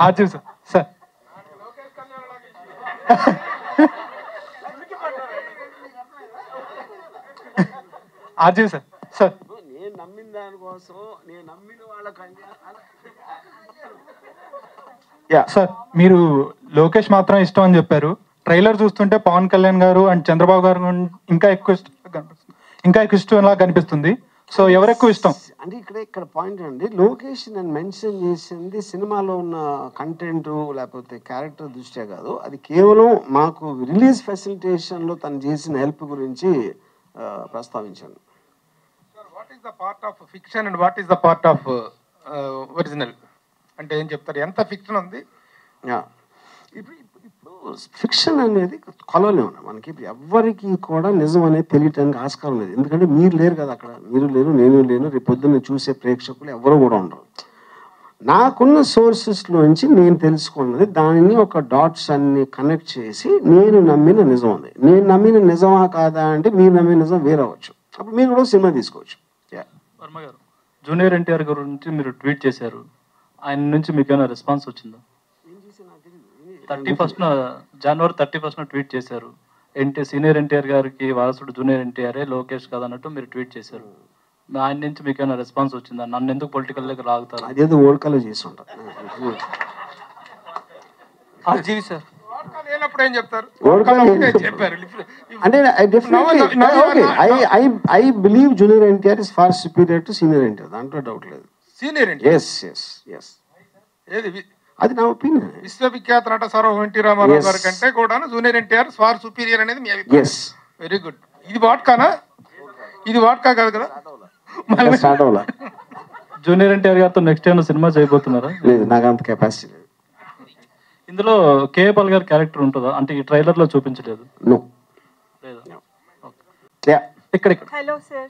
ఆర్జీవ్ సార్ సార్ ఆర్జీవ్ సార్ సార్ నేను నమ్మిన దానికోసం నేను నమ్మిన వాళ్ళకి సార్, మీరు లోకేష్ మాత్రం ఇష్టం అని చెప్పారు. ట్రైలర్ చూస్తుంటే పవన్ కళ్యాణ్ గారు అండ్ చంద్రబాబు గారు ఇంకా ఎక్కువ ఇష్టంలా కనిపిస్తుంది. సో ఎవరు ఎక్కువ ఇష్టం అంటే ఇక్కడ పాయింట్ అండి, లోకేష్ నేను మెన్షన్ చేసింది సినిమాలో ఉన్న కంటెంట్ లేకపోతే క్యారెక్టర్ దృష్ట్యా కాదు, అది కేవలం మాకు రిలీజ్ ఫెసిలిటేషన్లో తను చేసిన హెల్ప్ గురించి ప్రస్తావించాను. What is the part of fiction and what is the part of original అంటే ఏం చెప్తారు? ఎంత ఫిక్షన్ ఉంది? ఇప్పుడు ఫిక్షన్ అనేది కొలవలేము మనకి. ఎవరికి కూడా నిజం అనేది తెలియటానికి ఆస్కారం లేదు, ఎందుకంటే మీరు లేరు కదా అక్కడ, మీరు లేరు, నేను లేను, రేపు పొద్దున్న చూసే ప్రేక్షకులు ఎవరు కూడా ఉండరు. నాకున్న సోర్సెస్లోంచి నేను తెలుసుకున్నది దానిని ఒక డాట్స్ అన్ని కనెక్ట్ చేసి నేను నమ్మిన నిజం ఉంది. నేను నమ్మిన నిజమా కాదా అంటే మీరు నమ్మిన నిజం వేరవచ్చు, అప్పుడు మీరు కూడా సినిమా తీసుకోవచ్చు. వర్మ గారు, జూనియర్ ఎన్టీఆర్ గురించి మీరు ట్వీట్ చేశారు, ఆయన నుంచి మీకు ఏమైనా రెస్పాన్స్ వచ్చిందా? 31st జనవరి 31st ట్వీట్ చేశారు, సీనియర్ ఎన్టీఆర్ గారికి వారసుడు జూనియర్ ఎన్టీఆర్ లోకేష్ కదా అన్నట్టు మీరు ట్వీట్ చేశారు. ఆయన నుంచి మీకు ఏమైనా రెస్పాన్స్ వచ్చిందా? నన్ను ఎందుకు పొలిటికల్ దగ్గర లాగుతారు? అదేదో ఓడకలో చేసి ఉంటారు. లేనప్పుడు ఏం చెప్తారు? అంటే I believe junior NTR is far superior to senior NTR, దాంట్లో డౌట్ లేదు. సీనియర్ అది నా ఒపీనియన్. విశ్వవిఖ్యాత నట సర్వం ఎన్టీ రామారావు గారి కంటే కూడా జూనియర్ ఎన్టీఆర్ ఫార్ సుపీరియర్ అనేది మీ అభిప్రాయం? Very good. ఇది వాట్కానా? ఇది వాట్కా కాదు కదా. జూనియర్ ఎన్టీఆర్ గారితో నెక్స్ట్ ఏమైనా సినిమా చేయబోతున్నారా? లేదు, నాకు అంత కెపాసిటీ లేదు. ఇందులో కేఏపాల్ గారి క్యారెక్టర్ ఉంటుందా? అంటే ఈ ట్రైలర్ లో చూపించలేదు. Hello sir.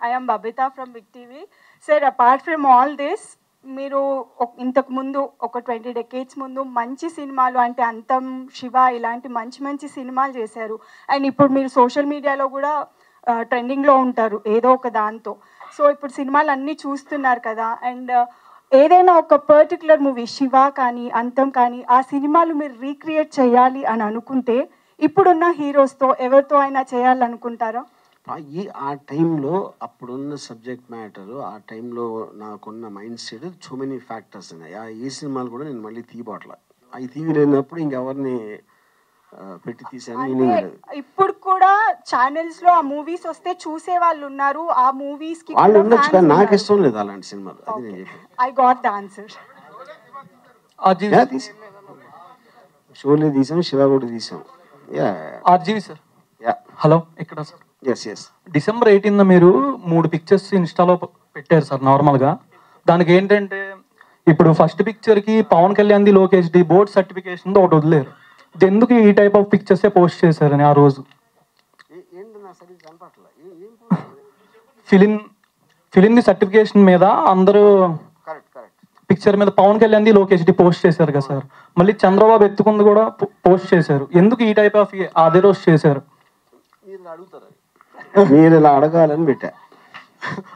I am Babita from Big TV. Sir, apart from all this, మీరు ఇంతకు ముందు ఒక 20 decades ముందు మంచి సినిమాలు అంటే అంతం, శివ ఇలాంటి మంచి మంచి సినిమాలు చేశారు. అండ్ ఇప్పుడు మీరు సోషల్ మీడియాలో కూడా ట్రెండింగ్లో ఉంటారు ఏదో ఒక దాంతో. సో ఇప్పుడు సినిమాలు అన్నీ చూస్తున్నారు కదా, అండ్ ఏదైనా ఒక పర్టికులర్ మూవీ శివ కానీ అంతం కానీ ఆ సినిమాలు మీరు రీక్రియేట్ చేయాలి అని అనుకుంటే ఇప్పుడున్న హీరోస్తో ఎవరితో అయినా చేయాలనుకుంటారా? ఆ టైంలో అప్పుడున్న సబ్జెక్ట్ మ్యాటరు, ఆ టైంలో నాకున్న mind set so many factors ఉన్నాయి. ఏ సినిమాలు కూడా నేను మళ్ళీ తీయబోట్లా, అవి తీయలేనప్పుడు ఇంకెవరిని పెట్టి తీసాను. ఇప్పుడు కూడా ఛానల్స్ లో ఆ మూవీస్ వస్తే చూసే వాళ్ళు ఉన్నారు, ఆ మూవీస్ కి వాళ్ళు ఉండొచ్చు కానీ నాకు ఇష్టం లేదు అలాంటి సినిమాలు. అది నేను చెప్పాను. I got the answer. Sholay తీసాం, శివ కూడా తీసాం. RGV sir. హలో, ఇక్కడ సార్. ఎస్ డిసెంబర్ 18న మీరు 3 పిక్చర్స్ ఇన్స్టాలో పెట్టారు సార్. నార్మల్గా దానికి ఏంటంటే ఇప్పుడు ఫస్ట్ పిక్చర్కి పవన్ కళ్యాణ్ది, లోకేష్ ది బోర్డ్ సర్టిఫికేషన్ ఒకటి వదిలేరు. ఇది ఎందుకు ఈ టైప్ ఆఫ్ పిక్చర్సే పోస్ట్ చేశారని ఆ రోజు? ఫిలింది సర్టిఫికేషన్ మీద అందరూ పిక్చర్ మీద పవన్ కళ్యాణ్ది, లోకేష్ ది పోస్ట్ చేశారు కదా సార్. మళ్ళీ చంద్రబాబు ఎత్తుకుంది కూడా పోస్ట్ చేశారు. ఎందుకు ఈ టైప్ ఆఫ్ అదే రోజు చేశారు? మీరు ఇలా అడగాలని పెట్టా.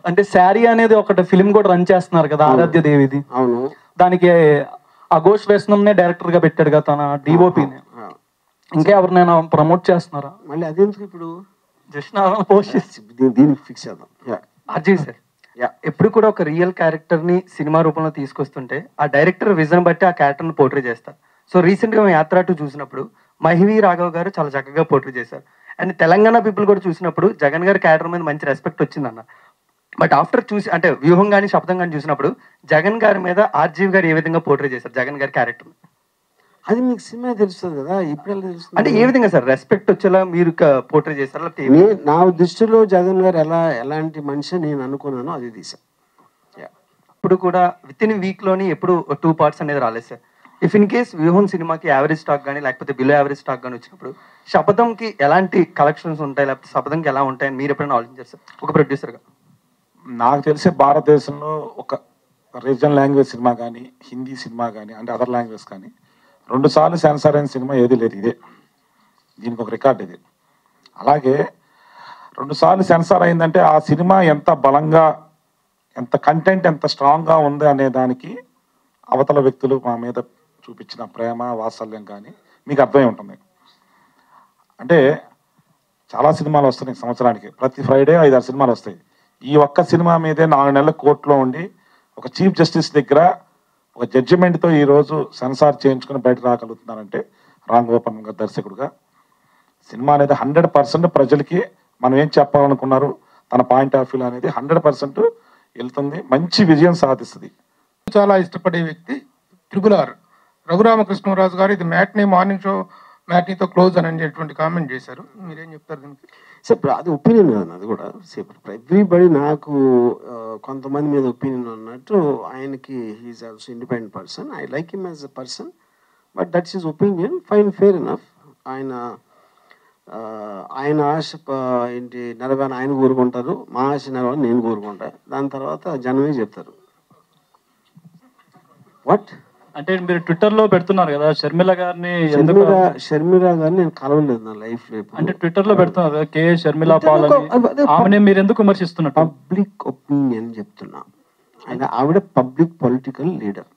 అంటే శారీ అనేది ఒకటి ఫిలిం కూడా రన్ చేస్తున్నారు కదా, ఆరాధ్య దేవిది. అవును, దానికి అఘోష్ వైష్ణవ్నే డైరెక్టర్ గా పెట్టాడు కదా తన డిఓపిని. ఇంకా ఎవరినైనా ప్రమోట్ చేస్తున్నారా? మళ్ళీ అదెందుకు ఇప్పుడు? జస్ట్ పోస్ట్ చేసి దీనికి ఫిక్స్ చేద్దాం. అజయ్ సార్, ఎప్పుడు కూడా ఒక రియల్ క్యారెక్టర్ ని సినిమా రూపంలో తీసుకొస్తుంటే ఆ డైరెక్టర్ విజన్ బట్టి ఆ క్యారెక్టర్ ని పోర్ట్రే చేస్తారు. సో రీసెంట్ గా మేము యాత్ర 2 చూసినప్పుడు మహివి రాఘవ్ గారు చాలా చక్కగా పోర్ట్రే చేశారు. అండ్ తెలంగాణ పీపుల్ కూడా చూసినప్పుడు జగన్ గారి క్యారెక్టర్ మీద మంచి రెస్పెక్ట్ వచ్చిందన్న. బట్ ఆఫ్టర్ చూసి అంటే వ్యూహం కానీ శబ్దం కానీ చూసినప్పుడు జగన్ గారి మీద ఆర్జీవి గారు ఏ విధంగా పోర్ట్రే చేశారు జగన్ గారి క్యారెక్టర్? అది మీకు సినిమా తెలుస్తుంది కదా, ఇప్పుడు తెలుస్తుంది. అంటే ఏ విధంగా సార్ రెస్పెక్ట్ వచ్చేలా మీరు పోర్ట్రే చేశారు? నా దృష్టిలో జగన్ గారు ఎలాంటి మనిషి నేను అనుకున్నానో అది తీసా. ఇప్పుడు కూడా విత్ ఇన్ వీక్ లోని ఎప్పుడు 2 పార్ట్స్ అనేది రాలేదు సార్. ఇఫ్ ఇన్ కేస్ వ్యూహం సినిమాకి యావరేజ్ స్టాక్ కానీ లేకపోతే బిలో యావరేజ్ స్టాక్ కానీ వచ్చినప్పుడు శపథంకి ఎలాంటి కలెక్షన్స్ ఉంటాయి, లేకపోతే శపథంకి ఎలా ఉంటాయని మీరు ఎప్పుడైనా ఆలోచించారు సార్ ఒక ప్రొడ్యూసర్గా? నాకు తెలిసే భారతదేశంలో ఒక రీజనల్ లాంగ్వేజ్ సినిమా కానీ, హిందీ సినిమా కానీ, అంటే అదర్ లాంగ్వేజ్ కానీ 2 సార్లు సెన్సార్ అయిన సినిమా ఏది లేదు. ఇదే దీనికి ఒక రికార్డ్ ఇది. అలాగే 2 సార్లు సెన్సార్ అయిందంటే ఆ సినిమా ఎంత బలంగా, ఎంత కంటెంట్ ఎంత స్ట్రాంగ్గా ఉంది అనే దానికి అవతల వ్యక్తులు మా మీద చూపించిన ప్రేమ, వాత్సల్యం కానీ మీకు అర్థమై ఉంటుంది. అంటే చాలా సినిమాలు వస్తున్నాయి సంవత్సరానికి, ప్రతి ఫ్రైడే 5-6 సినిమాలు వస్తాయి. ఈ ఒక్క సినిమా మీదే 4 నెలల కోర్టులో ఉండి ఒక చీఫ్ జస్టిస్ దగ్గర ఒక జడ్జిమెంట్తో ఈరోజు సెన్సార్ చేయించుకుని బయట రాగలుగుతున్నారంటే రామ్ గోపాల్ గారు దర్శకుడుగా సినిమా అనేది 100% ప్రజలకి మనం ఏం చెప్పాలనుకున్నారు తన పాయింట్ ఆఫ్ వ్యూ అనేది 100% వెళ్తుంది, మంచి విజయం సాధిస్తుంది. చాలా ఇష్టపడే వ్యక్తి RRR రఘురామకృష్ణరాజు గారు ఇది మ్యాట్నీ మార్నింగ్ షో మ్యాట్నీతో క్లోజ్ అని అనేటువంటి కామెంట్ చేశారు. మీరేం చెప్తారు దీనికి? సార్ అది ఒపీనియన్ కదా, అది కూడా ఎవ్రీబడి. నాకు కొంతమంది మీద ఒపీనియన్ ఉన్నట్టు ఆయనకి he's also independent person. I like him as a person, but that's his opinion, fine, fair enough. ఆయన ఆశ ఏంటి నెరవేరని ఆయన కోరుకుంటారు, మా ఆశ నెరవేరని నేను కోరుకుంటా. దాని తర్వాత జనమే చెప్తారు. వాట్ అంటే మీరు ట్విట్టర్ లో పెడుతున్నారు కదా షర్మిల గారిని, షర్మిల గారిని నేను కలవలేదు నా లైఫ్ లో. అంటే ట్విట్టర్ లో పెడుతున్నారు కే షర్మిల పాల్ ఆమె మీరు ఎందుకు విమర్శిస్తున్నారు? పబ్లిక్ ఒపీనియన్ చెప్తున్నా. ఆవిడ పబ్లిక్ పొలిటికల్ లీడర్.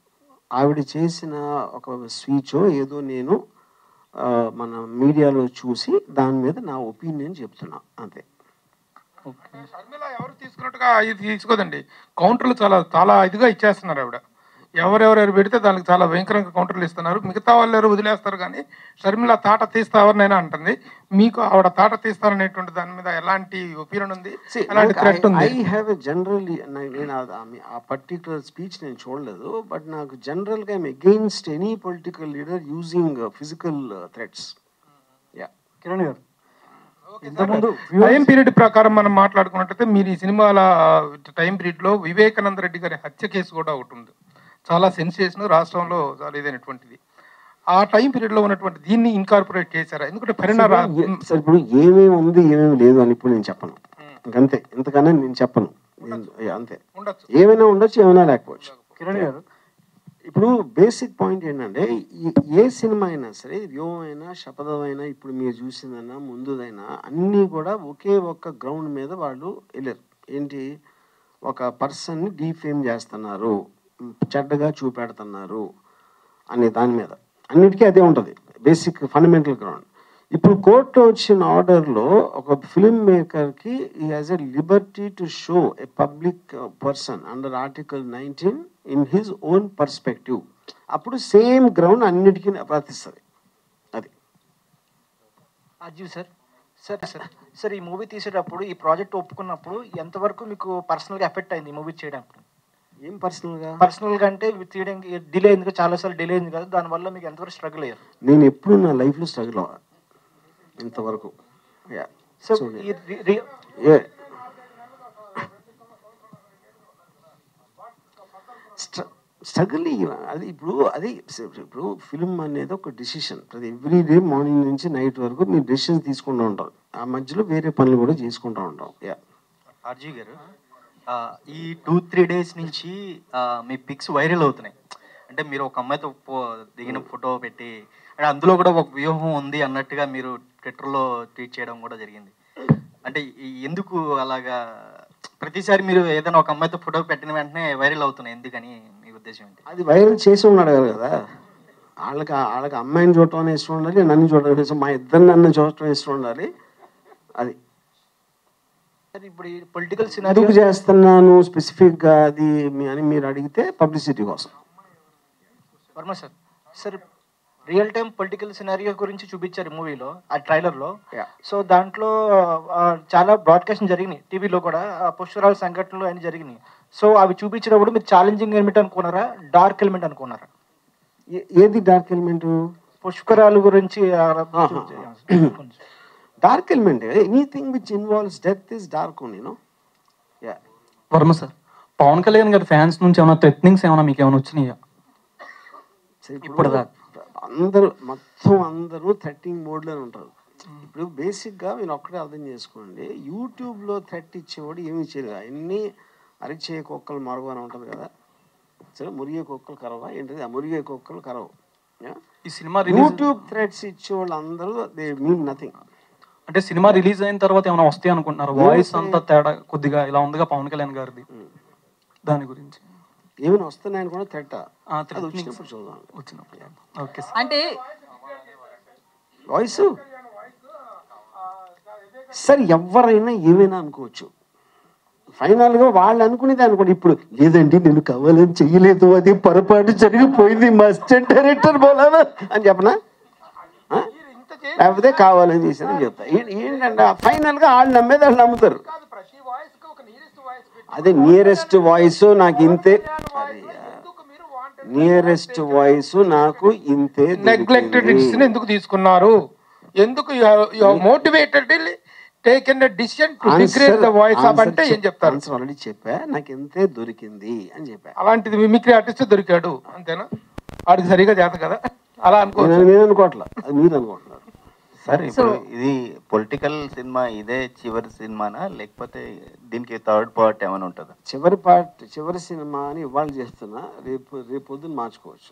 ఆవిడ చేసిన ఒక స్పీచ్ ఏదో నేను మన మీడియాలో చూసి దాని మీద నా ఒపీనియన్ చెప్తున్నా, అంతే. షర్మిల ఎవరు తీసుకున్నట్టుగా ఇది తీసుకోదండి. కౌంటర్లు చాలా చాలా ఇదిగా ఇచ్చేస్తున్నారు. ఆవిడ ఎవరెవరు పెడితే దానికి చాలా భయంకరంగా కౌంటర్లు ఇస్తున్నారు. మిగతా వాళ్ళు ఎవరు వదిలేస్తారు, కానీ షర్మిల తాట తీస్తా ఎవరినైనా అంటుంది. మీకు ఆవిడ తాట తీస్తారనేటువంటి దాని మీద ఎలాంటి ఒపీనియన్ ఉంది, ఎలాంటి థ్రెట్ ఉంది? ఐ హ్యావ్ ఎ జనరల్లీ, నేను ఆ పర్టికులర్ స్పీచ్ నేను చూడలేదు, బట్ నాకు జనరల్గా I'm against any political leader using physical threats. Kiran గారు, టైం పీరియడ్ ప్రకారం మనం మాట్లాడుకున్నట్టయితే మీరు ఈ సినిమాల టైం పీరియడ్ లో వివేకానంద రెడ్డి గారి హత్య కేసు కూడా ఒకటి ఉంది, చాలా సెన్సేషన్, రాష్ట్రంలో చాలా ఇదైనటువంటిది. ఆ టైం పీరియడ్ లో ఉన్నటువంటి దీన్ని ఇన్కార్పొరేట్ చేశారా? ఎందుకంటే సార్ ఇప్పుడు ఏమేమి ఉంది ఏమేమి లేదు అని ఇప్పుడు నేను చెప్పను, ఇంకంతే. ఇంతకన్నా నేను చెప్పను, అంతే. ఏమైనా ఉండొచ్చు, ఏమైనా లేకపోవచ్చు. కిరణ్ గారు, ఇప్పుడు బేసిక్ పాయింట్ ఏంటంటే ఏ సినిమా అయినా సరే, వ్యూహమైనా శపథమైనా ఇప్పుడు మీరు చూసిందైనా ముందుదైనా అన్నీ కూడా ఒకే ఒక్క గ్రౌండ్ మీద వాళ్ళు వెళ్ళారు. ఏంటి, ఒక పర్సన్ని డీఫేమ్ చేస్తున్నారు, చెడ్డగా చూపెడుతున్నారు అనే దాని మీద అన్నిటికీ అదే ఉంటుంది బేసిక్ ఫండమెంటల్ గ్రౌండ్. ఇప్పుడు కోర్టులో వచ్చిన ఆర్డర్లో ఒక ఫిల్మ్ మేకర్కి ఈ has a Liberty to show a public person under article 19 in his own perspective. అప్పుడు సేమ్ గ్రౌండ్ అన్నిటికీ వర్తిస్తుంది. అది అజీవ్ సార్. సార్ సార్ సార్ ఈ మూవీ తీసేటప్పుడు, ఈ ప్రాజెక్ట్ ఒప్పుకున్నప్పుడు ఎంతవరకు మీకు పర్సనల్గా ఎఫెక్ట్ అయింది ఈ మూవీ చేయడానికి? ఏం పర్సనల్గా అంటే తీయడానికి డిలే అయింది కదా, చాలాసార్లు డిలే అయింది కదా, దానివల్ల మీకు ఎంతవరకు స్ట్రగుల్ అయ్యారు? నేను ఎప్పుడు నా లైఫ్లో స్ట్రగుల్ అవ్వ ఇంతవరకు. సో స్ట్రగుల్ అది ఇప్పుడు ఫిల్మ్ అనేది ఒక డెసిషన్. ప్రతి ఎవ్రీ డే మార్నింగ్ నుంచి నైట్ వరకు మీరు డెసిషన్స్ తీసుకుంటూ ఉంటారు, ఆ మధ్యలో వేరే పనులు కూడా చేసుకుంటూ ఉంటాం. ఆర్జీ గారు, ఈ 2-3 డేస్ నుంచి మీ పిక్స్ వైరల్ అవుతున్నాయి. అంటే మీరు ఒక అమ్మాయితో దిగిన ఫోటో పెట్టి, అంటే అందులో కూడా ఒక వ్యూహం ఉంది అన్నట్టుగా మీరు ట్విట్టర్లో ట్వీట్ చేయడం కూడా జరిగింది. అంటే ఎందుకు అలాగా ప్రతిసారి మీరు ఏదైనా ఒక అమ్మాయితో ఫోటో పెట్టిన వెంటనే వైరల్ అవుతున్నాయి, ఎందుకని మీ ఉద్దేశం ఏంటి? అది వైరల్ చేసి ఉన్నాడు కదా, వాళ్ళకి అమ్మాయిని చూడటం ఇష్టం ఉండాలి, నన్ను చూడటం ఇష్టం, మా ఇద్దరు నన్ను చూడటం ఇష్టం ఉండాలి. అది ఇప్పుడు ఈ పొలిటికల్ ఎందుకు చేస్తున్నాను స్పెసిఫిక్గా అది అని మీరు అడిగితే పబ్లిసిటీ కోసం. Varma sir real time political scenario గురించి చూపించారు మూవీలో, ఆ ట్రైలర్లో. సో దాంట్లో చాలా బ్రాడ్కాస్ట్ జరిగినాయి టీవీలో కూడా, పుష్కరాల సంఘటనలు అన్ని జరిగినాయి. సో అవి చూపించినప్పుడు మీరు ఛాలెంజింగ్ ఎలిమెంట్ అనుకున్నారా, డార్క్ ఎలిమెంట్ అనుకున్నారా? ఏది డార్క్ ఎలిమెంట్? పుష్కరాల గురించి dark element, anything which involves death is dark only, no. Varma sir, Pawan Kalyan గారి ఫ్యాన్స్ నుంచి ఏమైనా థ్రెటనింగ్స్ ఏమైనా మీకు ఏమైనా వచ్చినాయా? ఇప్పుడు అందరూ థ్రెట్టింగ్ మోడ్లోనే ఉంటారు. ఇప్పుడు బేసిక్గా మీరు ఒక్కడే అర్థం చేసుకోండి, యూట్యూబ్లో థ్రెట్ ఇచ్చేవాడు ఏమి ఇచ్చేది, అన్నీ అరిచే కుక్కలు మరవ అని ఉంటుంది కదా, సరే మురిగే కుక్కలు కరవా ఏంటిది, ఆ మురిగే కుక్కలు కరవు. ఈ సినిమా యూట్యూబ్ థ్రెట్స్ ఇచ్చేవాళ్ళు అందరూ దే మీన్ నథింగ్. అంటే సినిమా రిలీజ్ అయిన తర్వాత ఏమైనా వస్తాయి అనుకుంటున్నారు? వాయిస్ అంతా తేడా కొద్దిగా ఇలా ఉందిగా పవన్ కళ్యాణ్ గారిది, దాని గురించి ఏమైనా వస్తున్నాయని కూడా థ్రెట్ వచ్చినప్పుడు చూద్దాం. అంటే వాయిస్ సరే ఎవరైనా ఏమైనా అనుకోవచ్చు, ఫైనల్గా వాళ్ళు అనుకునేది అనుకోండి. ఇప్పుడు లేదండి నేను కావాలని చెయ్యలేదు, అది పొరపాటు జరిగిపోయింది, మా అసిస్టెంట్ డైరెక్టర్ బోలానా అని చెప్పనా, లేకపోతే కావాలని చేశానని చెప్తా. ఏంటంటే ఫైనల్గా వాళ్ళు నమ్మేది వాళ్ళు నమ్ముతారు. అదే నియరెస్ట్ వాయిస్ నాకు ఇంతే, నియరెస్ట్ వాయిస్ నాకు ఇంతే. నెగ్లెక్టెడ్ డిసిషన్ ఎందుకు తీసుకున్నారు, ఎందుకు motivated taken decision to degrade the voice of అంటే ఏం చెప్తారు? ఆల్రెడీ చెప్పా, నాకు ఇంతే దొరికింది అని చెప్పా. అలాంటిది మిమిక్రీ ఆర్టిస్ట్ దొరికాడు అంతేనా? వాడికి సరిగా చేత కదా అలా అనుకో. నేను అనుకోవట్లా, అది మీరు అనుకుంటున్నారు. సరే ఇప్పుడు ఇది పొలిటికల్ సినిమా, ఇదే చివరి సినిమానా లేకపోతే దీనికి థర్డ్ పార్ట్ ఏమైనా ఉంటుందా? చివరి సినిమా అని ఇవాళ చేస్తున్నా, రేపు పొద్దున్న మార్చుకోవచ్చు.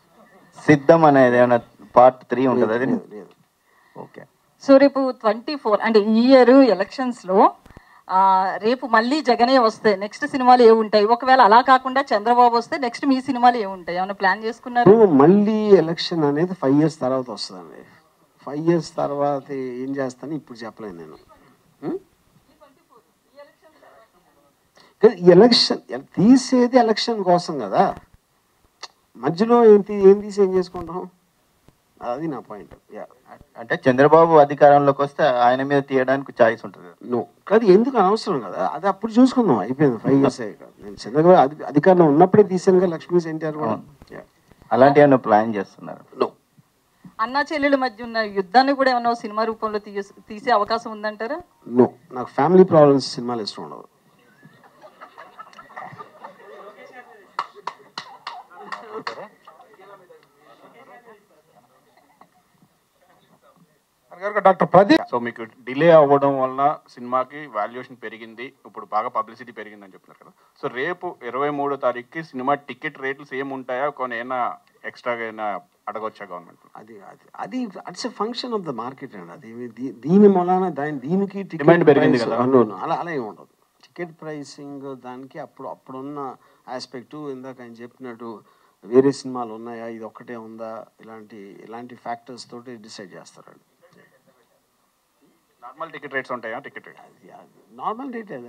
సిద్ధం అనేది ఏమైనా పార్ట్ 3 ఉంటుంది? అది లేదు. ఓకే. సో రేపు 24 అంటే ఈ ఇయర్ ఎలక్షన్స్లో రేపు మళ్ళీ జగనే వస్తే నెక్స్ట్ సినిమాలు ఏముంటాయి? ఒకవేళ అలా కాకుండా చంద్రబాబు వస్తే నెక్స్ట్ మీ సినిమాలు ఏముంటాయి? ఏమైనా ప్లాన్ చేసుకున్నారు? మళ్ళీ ఎలక్షన్ అనేది 5 years తర్వాత వస్తుందండి. 5 years తర్వాత ఏం చేస్తాను ఇప్పుడు చెప్పలేను నేను. ఎలక్షన్ తీసేది ఎలక్షన్ కోసం కదా, మధ్యలో ఏం తీసి ఏం చేసుకుంటాం, అది నా పాయింట్. అంటే చంద్రబాబు అధికారంలోకి వస్తే ఆయన మీద తీయడానికి ఛాయిస్ ఉంటుంది. నో కాదు, ఎందుకు అనవసరం కదా, అది అప్పుడు చూసుకుందాం, అయిపోయింది. 5 years అయ్యాక నేను చంద్రబాబు అధికారంలో ఉన్నప్పుడే తీసాను కదా, లక్ష్మీ ఎన్టీఆర్ కూడా. అలాంటి ఏమైనా ప్లాన్ చేస్తున్నారు? నో. అన్నా చెల్లెల మధ్య ఉన్న యుద్ధాన్ని కూడా ఏమన్నా సినిమా రూపంలో తీసే అవకాశం ఉందంటారా? నో, నాకు ఫ్యామిలీ ప్రాబ్లమ్స్ సినిమాలు ఇష్టం ఉండదు. డాక్టర్ ప్రదీప్, సో మీకు డిలే అవ్వడం వలన సినిమాకి వాల్యుయేషన్ పెరిగింది, ఇప్పుడు బాగా పబ్లిసిటీ పెరిగింది అని చెప్తున్నారు కదా. సో రేపు 23వ తారీఖుకి సినిమా టికెట్ రేట్లు సేమ్ ఉంటాయా, కొన్ని ఏమైనా ఎక్స్ట్రాగా అయినా అడగొచ్చా గవర్నమెంట్? అది it's a function of the market అండి. అది దీని మూలాన దీనికి డిమాండ్ పెరిగింది కదా. అలా ఏమి ఉండదు. టికెట్ ప్రైసింగ్ దానికి అప్పుడున్న ఆస్పెక్టు, ఇందాక ఆయన చెప్పినట్టు వేరే సినిమాలు ఉన్నాయా, ఇది ఒక్కటే ఉందా, ఇలాంటి ఫ్యాక్టర్స్ తోటి డిసైడ్ చేస్తారండి. నార్మల్ టికెట్ రేట్స్ ఉంటాయా? టికెట్ నార్మల్ రేట్ అది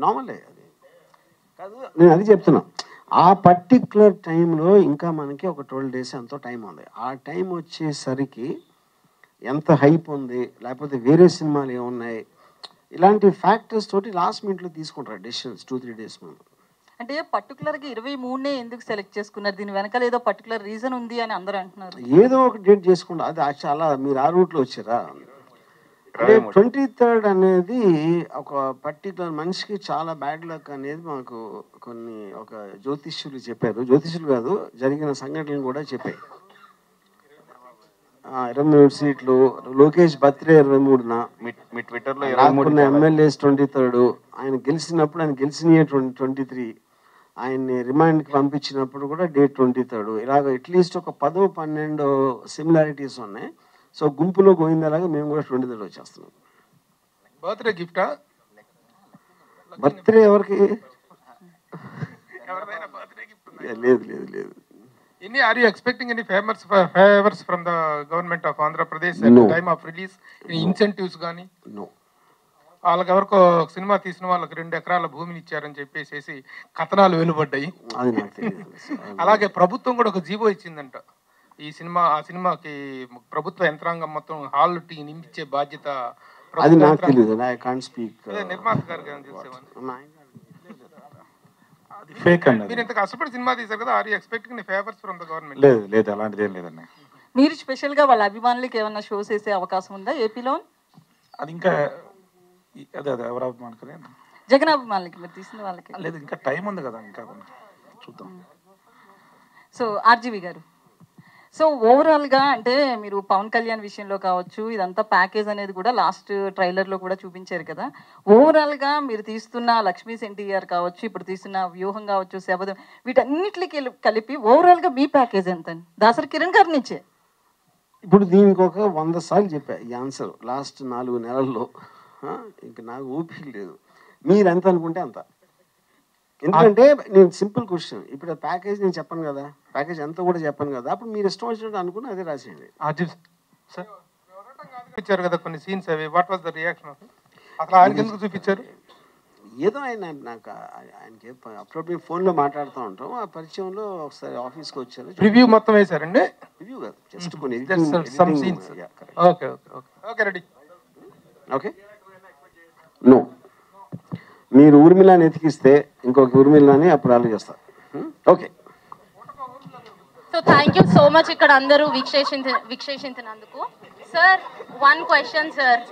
నార్మలే అది కాదు, నేను అది చెప్తున్నా. ఆ పర్టిక్యులర్ టైంలో ఇంకా మనకి ఒక 12 days ఎంతో టైం ఉంది. ఆ టైం వచ్చేసరికి ఎంత హైప్ ఉంది, లేకపోతే వేరే సినిమాలు ఏమున్నాయి, ఇలాంటి ఫ్యాక్టర్స్ తోటి లాస్ట్ మినిట్లో తీసుకుంటారు డెసిషన్స్ 2-3 days ముందు. అంటే పర్టికులర్గా 23నే ఎందుకు సెలెక్ట్ చేసుకున్నారు? దీని వెనకాల ఏదో పర్టికులర్ రీజన్ ఉంది అని అందరూ అంటున్నారు. ఏదో ఒక డేట్ చేసుకుంటా, అది చాలా మీరు ఆ రూట్లో వచ్చారా? అంటే 23rd అనేది ఒక పర్టికులర్ మనిషికి చాలా బ్యాడ్ లక్ అనేది మాకు కొన్ని ఒక జ్యోతిష్యులు చెప్పారు. జ్యోతిష్యులు కాదు, జరిగిన సంఘటనలు కూడా చెప్పాయి. 23 సీట్లు, లోకేష్ బర్త్డే 23న, మీ ట్విట్టర్లో రాకున్న ఎమ్మెల్యేస్ 23rd, ఆయన గెలిచినప్పుడు ఆయన గెలిచినయే 23, ఆయన్ని రిమాండ్కి పంపించినప్పుడు కూడా డేట్ 23rd. ఇలాగ అట్లీస్ట్ ఒక 10-12 సిమిలారిటీస్ ఉన్నాయి. సో గుంపులో గోవిందలాగా మేము కూడా 23rd వచ్చేస్తున్నాం. బర్త్డే గిఫ్టా? బర్త్డే ఎవరికి? లేదు లేదు లేదు. Any are you expecting any favors from the government of Andhra Pradesh at the time of release? Any incentives గానీ? No. వాళ్ళకి ఎవరికో సినిమా తీసిన వాళ్ళకి 2 ఎకరాల భూమిని ఇచ్చారని చెప్పేసి కథనాలు వెలువడ్డాయి. అలాగే ప్రభుత్వం కూడా ఒక జీవో ఇచ్చిందంట. ఈ సినిమా ఆ సినిమాకి ప్రభుత్వ యంత్రాంగం మొత్తం హాల్ టీ నింపించే బాధ్యత అది నాకు తెలియదు. I can't speak. నిర్మాత గారికి తెలిసేవాళ్ళు. అది ఫేక్ అండి. మీరు ఇంత కష్టపడి సినిమా తీశారు కదా, ఆర్ యూ ఎక్స్పెక్టింగ్ ని ఫేవర్స్ ఫ్రమ్ ద గవర్నమెంట్? లేదు లేదు, అలాంటిది ఏం లేదండి. మీరు స్పెషల్ గా వాళ్ళ అభిమానులకి ఏమన్నా షోస్ వేసే అవకాశం ఉందా ఏపీలో? అది ఇంకా అదే అదే ఎవరు అభిమానులకి? జగన్ అభిమానులకి మీరు తీసిన వాళ్ళకి లేదు, ఇంకా టైం ఉంది కదా, ఇంకా చూద్దాం. సో ఆర్జీవి గారు, సో ఓవరాల్గా అంటే మీరు పవన్ కళ్యాణ్ విషయంలో కావచ్చు, ఇదంతా ప్యాకేజ్ అనేది కూడా లాస్ట్ ట్రైలర్లో కూడా చూపించారు కదా. ఓవరాల్గా మీరు తీస్తున్న లక్ష్మీ ఎన్టీఆర్ కావచ్చు, ఇప్పుడు తీస్తున్న వ్యూహం కావచ్చు, శబదం, వీటన్నిటికి కలిపి ఓవరాల్గా మీ ప్యాకేజ్ ఎంత అండి? దాసరి కిరణ్ గారి నుంచే ఇప్పుడు దీనికి ఒక 100 సార్లు చెప్పా ఈ ఆన్సర్ లాస్ట్ 4 నెలల్లో. ఇంక నాకు ఓపిక లేదు. మీరు ఎంత అనుకుంటే అంత. ఎందుకంటే నేను సింపుల్ క్వశ్చన్, ఇప్పుడు ప్యాకేజ్ నేను చెప్పను కదా, ప్యాకేజ్ ఎంత కూడా చెప్పను కదా, అప్పుడు మీరు ఇష్టం వచ్చినట్టు అనుకుని అదే రాసేయండి. చూపించారు కదా కొన్ని సీన్స్, అవి వాట్ వాస్ ద రియాక్షన్? అసలు ఆయనకి ఎందుకు చూపించారు? ఏదో ఆయన నాకు ఆయనకి అప్పుడప్పుడు ఫోన్లో మాట్లాడుతూ ఉంటాం, ఆ పరిచయంలో ఒకసారి ఆఫీస్కి వచ్చారు. రివ్యూ మొత్తం వేశారండి? రివ్యూ కాదు, జస్ట్ కొన్ని okay okay ready. Okay, no, మీరు ఊర్మిళని ఎతికిస్తే ఇంకొక ఊర్మిళని అప్పుడు ఆలోచిస్తారు. Okay, so thank you so much ఇక్కడ అందరూ వీక్షించినందుకు. Sir, 1 question sir.